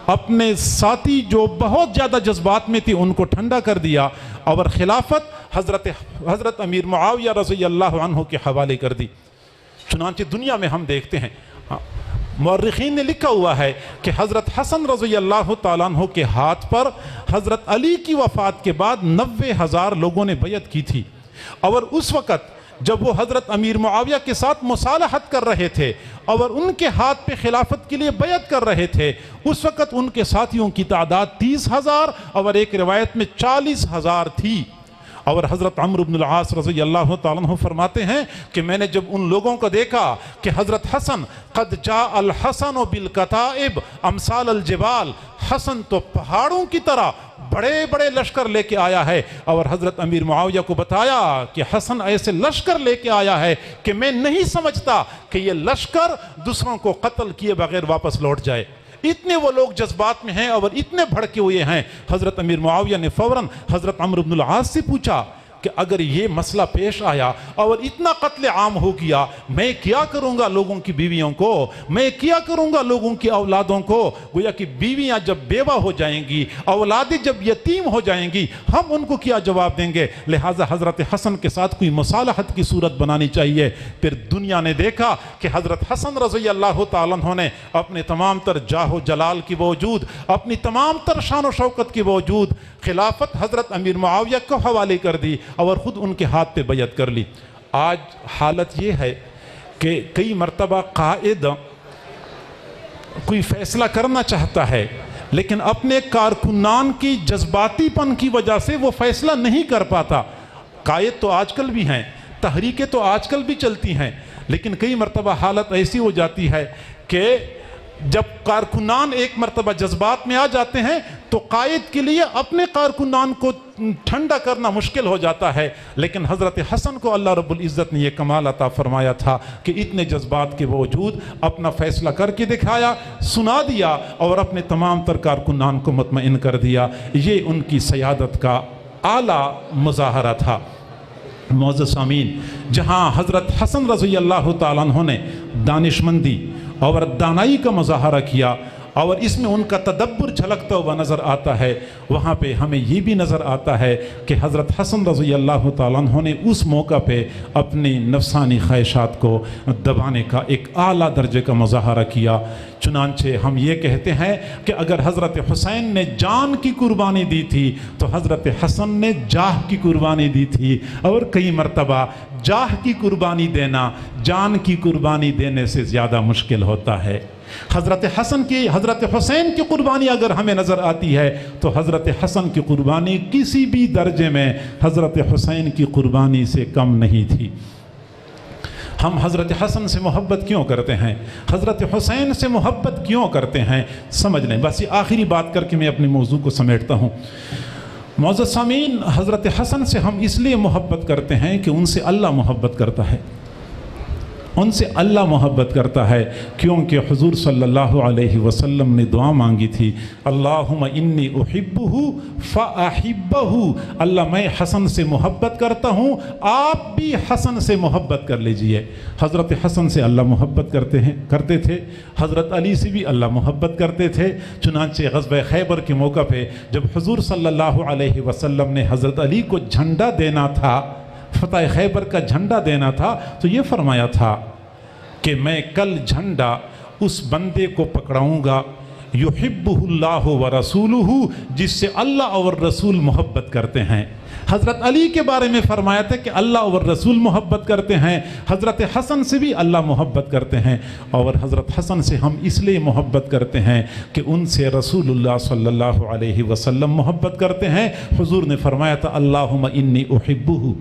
اپنے ساتھی جو بہت زیادہ جذبات میں تھی ان کو ٹھنڈا کر دیا، اور خلافت حضرت امیر معاویہ رضی اللہ عنہ کے حوالے کر دی۔ چنانچہ دنیا میں ہم دیکھتے ہیں، مورخین نے لکھا ہوا ہے کہ حضرت حسن رضی اللہ تعالیٰ عنہ کے ہاتھ پر حضرت علی کی وفات کے بعد 90,000 لوگوں نے بیعت کی تھی، اور اس وقت جب وہ حضرت امیر معاویہ کے ساتھ مصالحت کر رہے تھے اور ان کے ہاتھ پہ خلافت کے لیے بیعت کر رہے تھے، اس وقت ان کے ساتھیوں کی تعداد 30,000 اور ایک روایت میں 40,000 تھی۔ اور حضرت عمرو بن العاص رضی اللہ تعالیٰ عنہ فرماتے ہیں کہ میں نے جب ان لوگوں کو دیکھا کہ حضرت حسن قد جاء الحسن بالکتائب امثال الجبال، حسن تو پہاڑوں کی طرح بڑے بڑے لشکر لے کے آیا ہے، اور حضرت امیر معاویہ کو بتایا کہ حسن ایسے لشکر لے کے آیا ہے کہ میں نہیں سمجھتا کہ یہ لشکر دوسروں کو قتل کیے بغیر واپس لوٹ جائے۔ اتنے وہ لوگ جذبات میں ہیں اور اتنے بھڑکے ہوئے ہیں۔ حضرت امیر معاویہ نے فوراً حضرت عمرو بن العاص سے پوچھا کہ اگر یہ مسئلہ پیش آیا اور اتنا قتل عام ہو گیا، میں کیا کروں گا لوگوں کی بیویوں کو، میں کیا کروں گا لوگوں کی اولادوں کو؟ گویا کہ بیویاں جب بیوہ ہو جائیں گی، اولادیں جب یتیم ہو جائیں گی، ہم ان کو کیا جواب دیں گے؟ لہٰذا حضرت حسن کے ساتھ کوئی مصالحت کی صورت بنانی چاہیے۔ پھر دنیا نے دیکھا کہ حضرت حسن رضی اللہ تعالیٰ عنہ نے اپنے تمام تر جاہ و جلال کی باوجود، اپنی تمام تر شان و شوکت کی باوجود خلافت حضرت امیر معاویہ کو حوالے کر دی اور خود ان کے ہاتھ پہ بیعت کر لی۔ آج حالت یہ ہے کہ کئی مرتبہ قائد کوئی فیصلہ کرنا چاہتا ہے لیکن اپنے کارکنان کی جذباتی پن کی وجہ سے وہ فیصلہ نہیں کر پاتا۔ قائد تو آج کل بھی ہیں، تحریکیں تو آج کل بھی چلتی ہیں، لیکن کئی مرتبہ حالت ایسی ہو جاتی ہے کہ جب کارکنان ایک مرتبہ جذبات میں آ جاتے ہیں تو قائد کے لیے اپنے کارکنان کو ٹھنڈا کرنا مشکل ہو جاتا ہے۔ لیکن حضرت حسن کو اللہ رب العزت نے یہ کمال عطا فرمایا تھا کہ اتنے جذبات کے باوجود اپنا فیصلہ کر کے دکھایا، سنا دیا اور اپنے تمام تر کارکنان کو مطمئن کر دیا۔ یہ ان کی سیادت کا اعلیٰ مظاہرہ تھا۔ معزز سامعین، جہاں حضرت حسن رضی اللہ تعالیٰ عنہ نے دانشمندی اور دانائی کا مظاہرہ کیا اور اس میں ان کا تدبر جھلکتا ہوا نظر آتا ہے، وہاں پہ ہمیں یہ بھی نظر آتا ہے کہ حضرت حسن رضی اللہ تعالیٰ عنہ نے اس موقع پہ اپنی نفسانی خواہشات کو دبانے کا ایک اعلیٰ درجے کا مظاہرہ کیا۔ چنانچہ ہم یہ کہتے ہیں کہ اگر حضرت حسین نے جان کی قربانی دی تھی تو حضرت حسن نے جاہ کی قربانی دی تھی، اور کئی مرتبہ جاہ کی قربانی دینا جان کی قربانی دینے سے زیادہ مشکل ہوتا ہے۔ حضرت حسین کی قربانی اگر ہمیں نظر آتی ہے تو حضرت حسن کی قربانی کسی بھی درجے میں حضرت حسین کی قربانی سے کم نہیں تھی۔ ہم حضرت حسن سے محبت کیوں کرتے ہیں، حضرت حسین سے محبت کیوں کرتے ہیں، سمجھ لیں۔ بس یہ آخری بات کر کے میں اپنے موضوع کو سمیٹتا ہوں۔ معزز سامعین، حضرت حسن سے ہم اس لیے محبت کرتے ہیں کہ ان سے اللہ محبت کرتا ہے، ان سے اللہ محبت کرتا ہے، کیونکہ حضور صلی اللہ علیہ وسلم نے دعا مانگی تھی، اللہم انی احبہ فاحبہ، اللہ میں حسن سے محبت کرتا ہوں، آپ بھی حسن سے محبت کر لیجئے۔ حضرت حسن سے اللہ محبت کرتے تھے، حضرت علی سے بھی اللہ محبت کرتے تھے۔ چنانچہ غزوہ خیبر کے موقع پہ جب حضور صلی اللہ علیہ وسلم نے حضرت علی کو جھنڈا دینا تھا، فتح خیبر کا جھنڈا دینا تھا، تو یہ فرمایا تھا کہ میں کل جھنڈا اس بندے کو پکڑاؤں گا یحبہ اللہ ورسولہ، جس سے اللہ اور رسول محبت کرتے ہیں۔ حضرت علی کے بارے میں فرمایا تھا کہ اللہ اور رسول محبت کرتے ہیں، حضرت حسن سے بھی اللہ محبت کرتے ہیں، اور حضرت حسن سے ہم اس لیے محبت کرتے ہیں کہ ان سے رسول اللہ صلی اللہ علیہ وسلم محبت کرتے ہیں۔ حضور نے فرمایا تھا اللہم انی احبہ،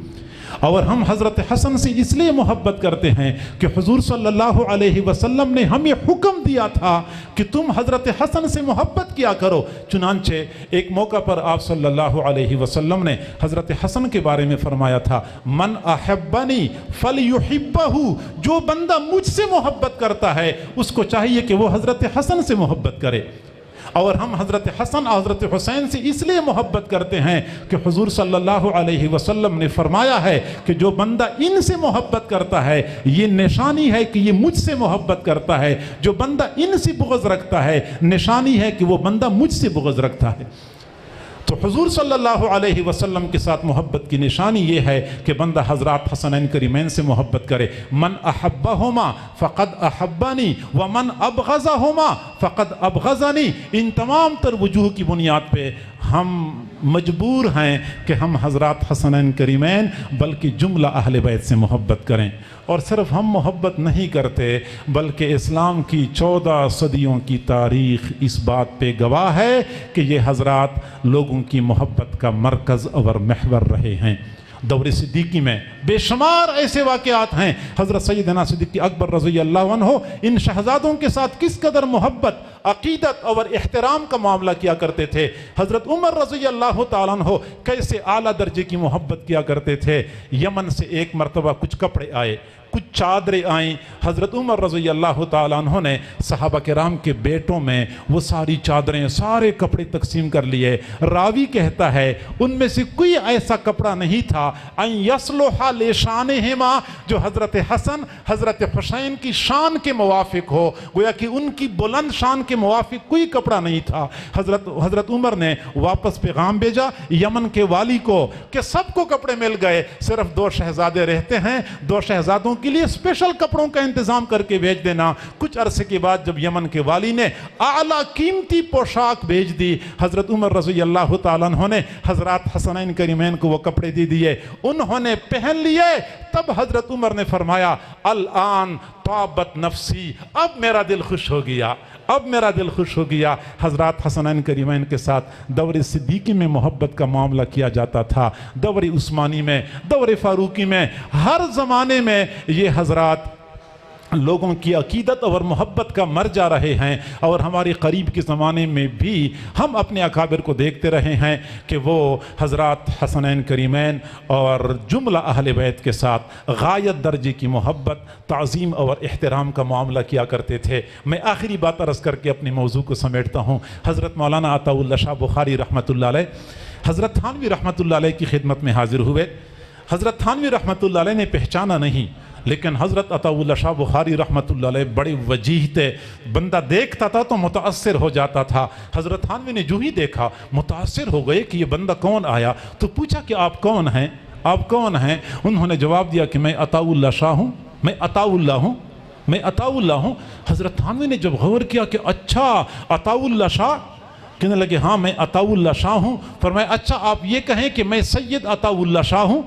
اور ہم حضرت حسن سے اس لیے محبت کرتے ہیں کہ حضور صلی اللہ علیہ وسلم نے ہمیں حکم دیا تھا کہ تم حضرت حسن سے محبت کیا کرو۔ چنانچہ ایک موقع پر آپ صلی اللہ علیہ وسلم نے حضرت حسن کے بارے میں فرمایا تھا، من احبنی فلیحبہ، جو بندہ مجھ سے محبت کرتا ہے اس کو چاہیے کہ وہ حضرت حسن سے محبت کرے۔ اور ہم حضرت حسن اور حضرت حسین سے اس لیے محبت کرتے ہیں کہ حضور صلی اللہ علیہ وسلم نے فرمایا ہے کہ جو بندہ ان سے محبت کرتا ہے یہ نشانی ہے کہ یہ مجھ سے محبت کرتا ہے، جو بندہ ان سے بغض رکھتا ہے نشانی ہے کہ وہ بندہ مجھ سے بغض رکھتا ہے۔ تو حضور صلی اللہ علیہ وسلم کے ساتھ محبت کی نشانی یہ ہے کہ بندہ حضرات حسنین کریمین سے محبت کرے۔ من احبہما فقد احبانی ومن ابغضہما فقد ابغضنی۔ ان تمام تر وجوہ کی بنیاد پہ ہم مجبور ہیں کہ ہم حضرات حسنین کریمین بلکہ جملہ اہل بیت سے محبت کریں۔ اور صرف ہم محبت نہیں کرتے بلکہ اسلام کی 14 صدیوں کی تاریخ اس بات پہ گواہ ہے کہ یہ حضرات لوگوں کی محبت کا مرکز اور محور رہے ہیں۔ دور صدیقی میں بے شمار ایسے واقعات ہیں، حضرت سیدنا صدیق اکبر رضی اللہ عنہ ان شہزادوں کے ساتھ کس قدر محبت، عقیدت اور احترام کا معاملہ کیا کرتے تھے۔ حضرت عمر رضی اللہ تعالیٰ عنہ کیسے اعلیٰ درجے کی محبت کیا کرتے تھے۔ یمن سے ایک مرتبہ کچھ کپڑے آئے، کچھ چادریں آئیں، حضرت عمر رضی اللہ تعالیٰ عنہ نے صحابہ کرام کے بیٹوں میں وہ ساری چادریں، سارے کپڑے تقسیم کر لیے۔ راوی کہتا ہے ان میں سے کوئی ایسا کپڑا نہیں تھا ان یصلح لشانہما جو حضرت حسن حضرت حسین کی شان کے موافق ہو، گویا کہ ان کی بلند شان کے موافق کوئی کپڑا نہیں تھا۔ حضرت عمر نے واپس پیغام بھیجا یمن کے والی کو کہ سب کو کپڑے مل گئے، صرف 2 شہزادے رہتے ہیں، 2 شہزادوں کے لیے اسپیشل کپڑوں کا انتظام کر کے بھیج دینا۔ کچھ عرصے کے بعد جب یمن کے والی نے اعلیٰ قیمتی پوشاک بھیج دی، حضرت عمر رضی اللہ تعالیٰ عنہ نے حضرات حسنین کریمین کو وہ کپڑے دے دیے، انہوں نے پہن لیے۔ تب حضرت عمر نے فرمایا الآن طابت نفسی، اب میرا دل خوش ہو گیا، اب میرا دل خوش ہو گیا۔ حضرات حسنین کریمین کے ساتھ دور صدیقی میں محبت کا معاملہ کیا جاتا تھا، دور عثمانی میں، دور فاروقی میں، ہر زمانے میں یہ حضرات لوگوں کی عقیدت اور محبت کا مرجع رہے ہیں۔ اور ہماری قریب کے زمانے میں بھی ہم اپنے اکابر کو دیکھتے رہے ہیں کہ وہ حضرات حسنین کریمین اور جملہ اہل بیت کے ساتھ غایت درجے کی محبت، تعظیم اور احترام کا معاملہ کیا کرتے تھے۔ میں آخری بات عرض کر کے اپنے موضوع کو سمیٹتا ہوں۔ حضرت مولانا عطا اللہ شاہ بخاری رحمۃ اللہ علیہ حضرت تھانوی رحمۃ اللہ علیہ کی خدمت میں حاضر ہوئے۔ حضرت تھانوی رحمۃ اللہ علیہ نے پہچانا نہیں، لیکن حضرت عطاءاللہ شاہ بخاری رحمۃ اللہ علیہ بڑے وجیح تھے، بندہ دیکھتا تھا تو متاثر ہو جاتا تھا۔ حضرت تھانوی نے جو ہی دیکھا متاثر ہو گئے کہ یہ بندہ کون آیا، تو پوچھا کہ آپ کون ہیں، آپ کون ہیں؟ انہوں نے جواب دیا کہ میں عطاءاللہ شاہ ہوں، میں عطاءاللہ ہوں، میں عطاءاللہ ہوں۔ حضرت تھانوی نے جب غور کیا کہ اچھا عطاءاللہ شاہ، کہنے لگے ہاں میں عطاءاللہ شاہ ہوں۔ فرمایا اچھا آپ یہ کہیں کہ میں سید عطاءاللہ شاہ ہوں،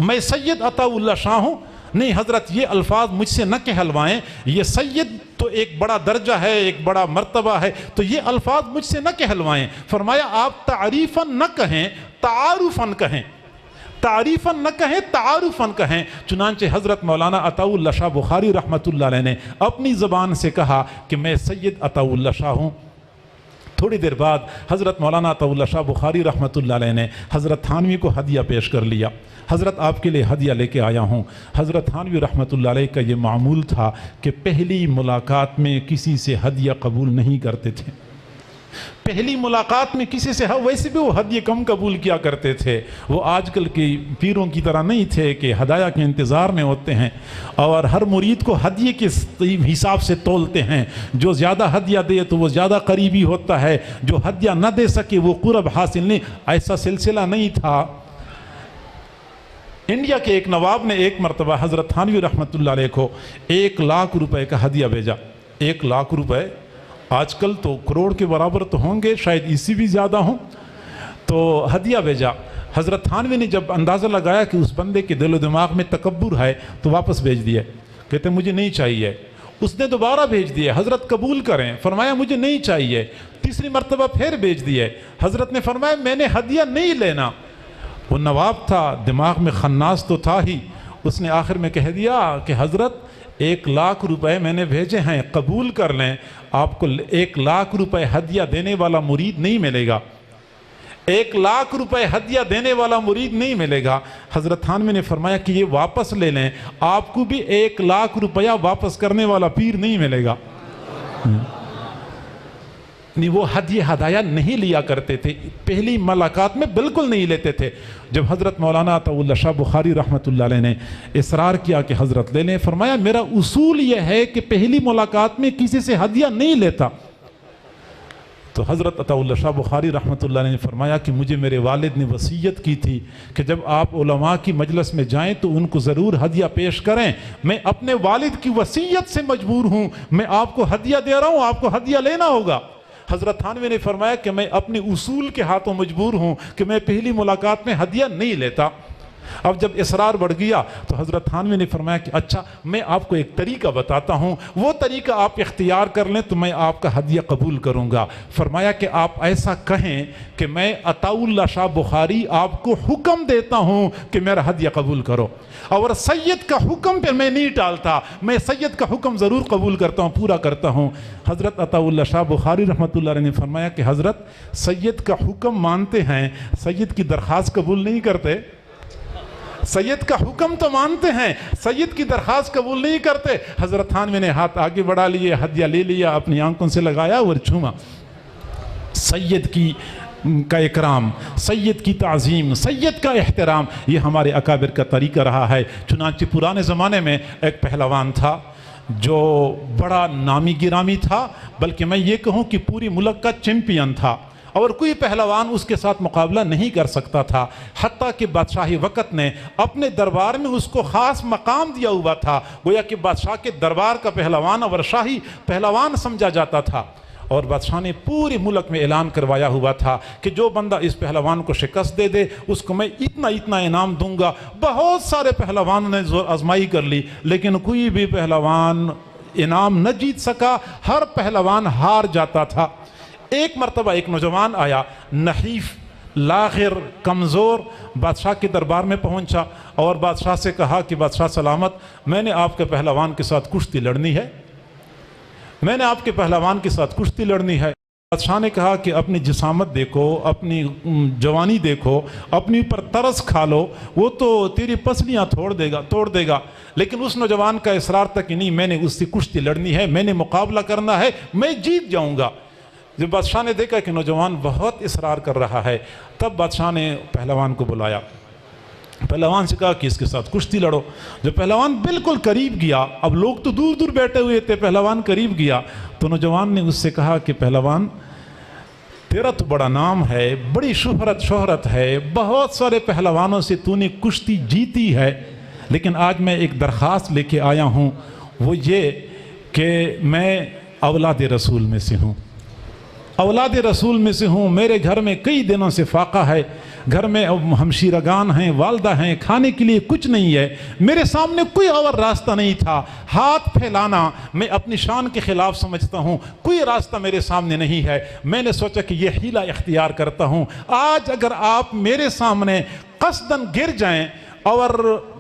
میں سید عطاءاللہ شاہ ہوں؟ نہیں حضرت یہ الفاظ مجھ سے نہ کہلوائیں، یہ سید تو ایک بڑا درجہ ہے، ایک بڑا مرتبہ ہے، تو یہ الفاظ مجھ سے نہ کہلوائیں۔ فرمایا آپ تعریفاً نہ کہیں، تعارفاً کہیں، تعریفاً نہ کہیں، تعارفاً کہیں۔ چنانچہ حضرت مولانا عطاءاللہ شاہ بخاری رحمۃ اللہ علیہ نے اپنی زبان سے کہا کہ میں سید عطاءاللہ شاہ ہوں۔ تھوڑی دیر بعد حضرت مولانا عطاءاللہ شاہ بخاری رحمۃ اللہ علیہ نے حضرت تھانوی کو ہدیہ پیش کر لیا، حضرت آپ کے لیے ہدیہ لے کے آیا ہوں۔ حضرت تھانوی رحمۃ اللہ علیہ کا یہ معمول تھا کہ پہلی ملاقات میں کسی سے ہدیہ قبول نہیں کرتے تھے، پہلی ملاقات میں کسی سے، ویسے بھی وہ ہدیہ کم قبول کیا کرتے تھے، وہ آج کل کے پیروں کی طرح نہیں تھے کہ ہدایہ کے انتظار میں ہوتے ہیں اور ہر مرید کو ہدیے کے حساب سے تولتے ہیں، جو زیادہ ہدیہ دے تو وہ زیادہ قریبی ہوتا ہے، جو ہدیہ نہ دے سکے وہ قرب حاصل نہیں، ایسا سلسلہ نہیں تھا۔ انڈیا کے ایک نواب نے ایک مرتبہ حضرت تھانوی رحمۃ اللہ علیہ کو 1,00,000 روپے کا ہدیہ بھیجا۔ 1,00,000 روپے آج کل تو کروڑ کے برابر تو ہوں گے، شاید اس سے بھی زیادہ ہوں، تو ہدیہ بھیجا۔ حضرت تھانوی نے جب اندازہ لگایا کہ اس بندے کے دل و دماغ میں تکبر ہے تو واپس بھیج دیا، کہتے مجھے نہیں چاہیے۔ اس نے دوبارہ بھیج دیے، حضرت قبول کریں، فرمایا مجھے نہیں چاہیے۔ تیسری مرتبہ پھر بھیج دیے، حضرت نے فرمایا میں نے ہدیہ نہیں لینا۔ وہ نواب تھا، دماغ میں خناس تو تھا ہی، اس نے آخر میں کہہ دیا کہ حضرت 1,00,000 روپے میں نے بھیجے ہیں، قبول کر لیں، آپ کو 1,00,000 روپے ہدیہ دینے والا مرید نہیں ملے گا، 1,00,000 روپے ہدیہ دینے والا مرید نہیں ملے گا۔ حضرت تھانوی نے فرمایا کہ یہ واپس لے لیں، آپ کو بھی 1,00,000 روپیہ واپس کرنے والا پیر نہیں ملے گا۔ نہیں وہ ہدیہ ہدایہ نہیں لیا کرتے تھے، پہلی ملاقات میں بالکل نہیں لیتے تھے۔ جب حضرت مولانا عطاءاللہ شاہ بخاری رحمۃ اللہ علیہ نے اصرار کیا کہ حضرت لے لیں، فرمایا میرا اصول یہ ہے کہ پہلی ملاقات میں کسی سے ہدیہ نہیں لیتا۔ تو حضرت عطاءاللہ شاہ بخاری رحمۃ اللہ علیہ نے فرمایا کہ مجھے میرے والد نے وصیت کی تھی کہ جب آپ علماء کی مجلس میں جائیں تو ان کو ضرور ہدیہ پیش کریں، میں اپنے والد کی وصیت سے مجبور ہوں، میں آپ کو ہدیہ دے رہا ہوں، آپ کو ہدیہ لینا ہوگا۔ حضرت تھانوی نے فرمایا کہ میں اپنے اصول کے ہاتھوں مجبور ہوں کہ میں پہلی ملاقات میں ہدیہ نہیں لیتا۔ اب جب اصرار بڑھ گیا تو حضرت تھانوی نے فرمایا کہ اچھا میں آپ کو ایک طریقہ بتاتا ہوں، وہ طریقہ آپ اختیار کر لیں تو میں آپ کا ہدیہ قبول کروں گا۔ فرمایا کہ آپ ایسا کہیں کہ میں عطاءاللہ شاہ بخاری آپ کو حکم دیتا ہوں کہ میرا ہدیہ قبول کرو، اور سید کا حکم پہ میں نہیں ٹالتا، میں سید کا حکم ضرور قبول کرتا ہوں، پورا کرتا ہوں۔ حضرت عطاءاللہ شاہ بخاری رحمۃ اللہ علیہ نے فرمایا کہ حضرت سید کا حکم مانتے ہیں، سید کی درخواست قبول نہیں کرتے، سید کا حکم تو مانتے ہیں، سید کی درخواست قبول نہیں کرتے۔ حضرت تھانوی نے ہاتھ آگے بڑھا لیے، ہدیہ لے لیا، اپنی آنکھوں سے لگایا اور چھوما۔ سید کا اکرام، سید کی تعظیم، سید کا احترام، یہ ہمارے اکابر کا طریقہ رہا ہے۔ چنانچہ پرانے زمانے میں ایک پہلوان تھا جو بڑا نامی گرامی تھا، بلکہ میں یہ کہوں کہ پوری ملک کا چیمپئن تھا، اور کوئی پہلوان اس کے ساتھ مقابلہ نہیں کر سکتا تھا، حتیٰ کہ بادشاہی وقت نے اپنے دربار میں اس کو خاص مقام دیا ہوا تھا، گویا کہ بادشاہ کے دربار کا پہلوان اور شاہی پہلوان سمجھا جاتا تھا، اور بادشاہ نے پورے ملک میں اعلان کروایا ہوا تھا کہ جو بندہ اس پہلوان کو شکست دے دے اس کو میں اتنا انعام دوں گا۔ بہت سارے پہلوانوں نے آزمائی کر لی، لیکن کوئی بھی پہلوان انعام نہ جیت سکا، ہر پہلوان ہار جاتا تھا۔ ایک مرتبہ ایک نوجوان آیا، نحیف، لاغر، کمزور، بادشاہ کے دربار میں پہنچا اور بادشاہ سے کہا کہ بادشاہ سلامت، میں نے آپ کے پہلوان کے ساتھ کشتی لڑنی ہے، میں نے آپ کے پہلوان کے ساتھ کشتی لڑنی ہے۔ بادشاہ نے کہا کہ اپنی جسامت دیکھو، اپنی جوانی دیکھو، اپنی اوپر ترس کھا لو، وہ تو تیری پسلیاں توڑ دے گا، لیکن اس نوجوان کا اصرار تھا کہ نہیں، میں نے اس سے کشتی لڑنی ہے، میں نے مقابلہ کرنا ہے، میں جیت جاؤں گا۔ جب بادشاہ نے دیکھا کہ نوجوان بہت اصرار کر رہا ہے، تب بادشاہ نے پہلوان کو بلایا، پہلوان سے کہا کہ اس کے ساتھ کشتی لڑو. جب پہلوان بالکل قریب گیا، اب لوگ تو دور دور بیٹھے ہوئے تھے، پہلوان قریب گیا تو نوجوان نے اس سے کہا کہ پہلوان تیرا تو بڑا نام ہے، بڑی شہرت ہے، بہت سارے پہلوانوں سے تو نے کشتی جیتی ہے، لیکن آج میں ایک درخواست لے کے آیا ہوں، وہ یہ کہ میں اولاد رسول میں سے ہوں، اولاد رسول میں سے ہوں. میرے گھر میں کئی دنوں سے فاقہ ہے، گھر میں ہمشیرگان ہیں، والدہ ہیں، کھانے کے لیے کچھ نہیں ہے، میرے سامنے کوئی اور راستہ نہیں تھا. ہاتھ پھیلانا میں اپنی شان کے خلاف سمجھتا ہوں، کوئی راستہ میرے سامنے نہیں ہے. میں نے سوچا کہ یہ حیلہ اختیار کرتا ہوں. آج اگر آپ میرے سامنے قصداً گر جائیں اور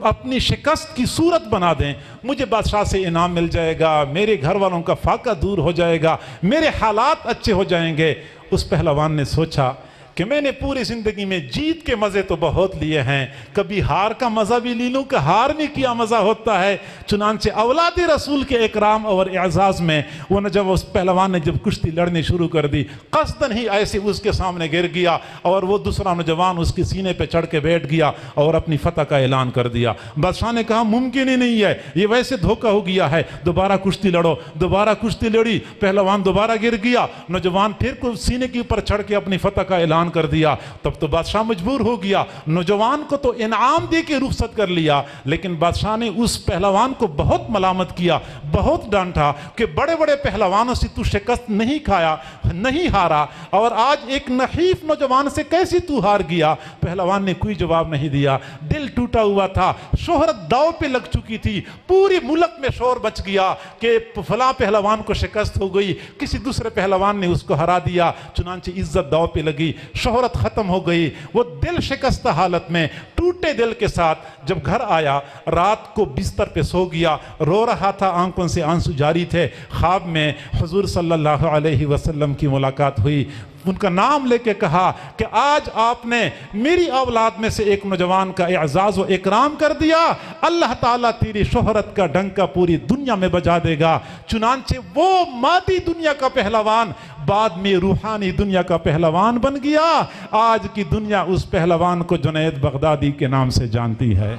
اپنی شکست کی صورت بنا دیں، مجھے بادشاہ سے انعام مل جائے گا، میرے گھر والوں کا فاقہ دور ہو جائے گا، میرے حالات اچھے ہو جائیں گے. اس پہلوان نے سوچا کہ میں نے پوری زندگی میں جیت کے مزے تو بہت لیے ہیں، کبھی ہار کا مزہ بھی لے لوں کہ ہار میں کیا مزہ ہوتا ہے. چنانچہ اولاد رسول کے اکرام اور اعزاز میں وہ جب اس پہلوان نے جب کشتی لڑنی شروع کر دی، قصداً ہی ایسے اس کے سامنے گر گیا اور وہ دوسرا نوجوان اس کے سینے پہ چڑھ کے بیٹھ گیا اور اپنی فتح کا اعلان کر دیا. بادشاہ نے کہا ممکن ہی نہیں ہے، یہ ویسے دھوکہ ہو گیا ہے، دوبارہ کشتی لڑو. دوبارہ کشتی لڑی، پہلوان دوبارہ گر گیا، نوجوان پھر سینے کے اوپر چڑھ کے اپنی فتح کا اعلان کر دیا. تب تو بادشاہ مجبور ہو گیا، نوجوان کو تو انعام دے کے رخصت کر لیا، لیکن بادشاہ نے اس پہلوان کو بہت ملامت کیا، بہت ڈانٹا کہ بڑے بڑے پہلوانوں سے تو شکست نہیں کھایا، نہیں ہارا، اور آج ایک نحیف نوجوان سے کیسے تو ہار گیا. پہلوان نے کوئی جواب نہیں دیا، دل ٹوٹا ہوا تھا، شہرت داؤ پہ لگ چکی تھی، پوری ملک میں شور بچ گیا کہ فلاں پہلوان کو شکست ہو گئی، کسی دوسرے پہلوان نے اس کو ہرا دیا. چنانچہ عزت داؤ پہ لگی، شہرت ختم ہو گئی. وہ دل شکستہ حالت میں ٹوٹے دل کے ساتھ جب گھر آیا، رات کو بستر پہ سو گیا، رو رہا تھا، آنکھوں سے آنسو جاری تھے. خواب میں حضور صلی اللہ علیہ وسلم کی ملاقات ہوئی. ان کا نام لے کے کہا کہ آج آپ نے میری اولاد میں سے ایک نوجوان کا اعزاز و اکرام کر دیا، اللہ تعالیٰ تیری شہرت کا ڈنکا پوری دنیا میں بجا دے گا. چنانچہ وہ مادی دنیا کا پہلوان بعد میں روحانی دنیا کا پہلوان بن گیا. آج کی دنیا اس پہلوان کو جنید بغدادی کے نام سے جانتی ہے.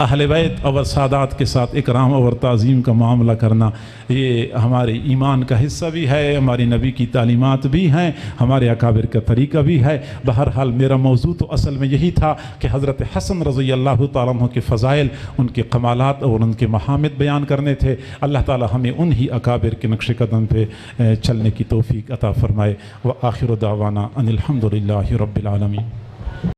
اہل بیت اور سادات کے ساتھ اکرام اور تعظیم کا معاملہ کرنا یہ ہمارے ایمان کا حصہ بھی ہے، ہماری نبی کی تعلیمات بھی ہیں، ہمارے اکابر کا طریقہ بھی ہے. بہرحال میرا موضوع تو اصل میں یہی تھا کہ حضرت حسن رضی اللہ تعالیٰ عنہ کے فضائل، ان کے کمالات اور ان کے محامد بیان کرنے تھے. اللہ تعالیٰ ہمیں انہی اکابر کے نقش قدم پہ چلنے کی توفیق عطا فرمائے. وآخر دعوانا ان الحمد للہ رب العالمین.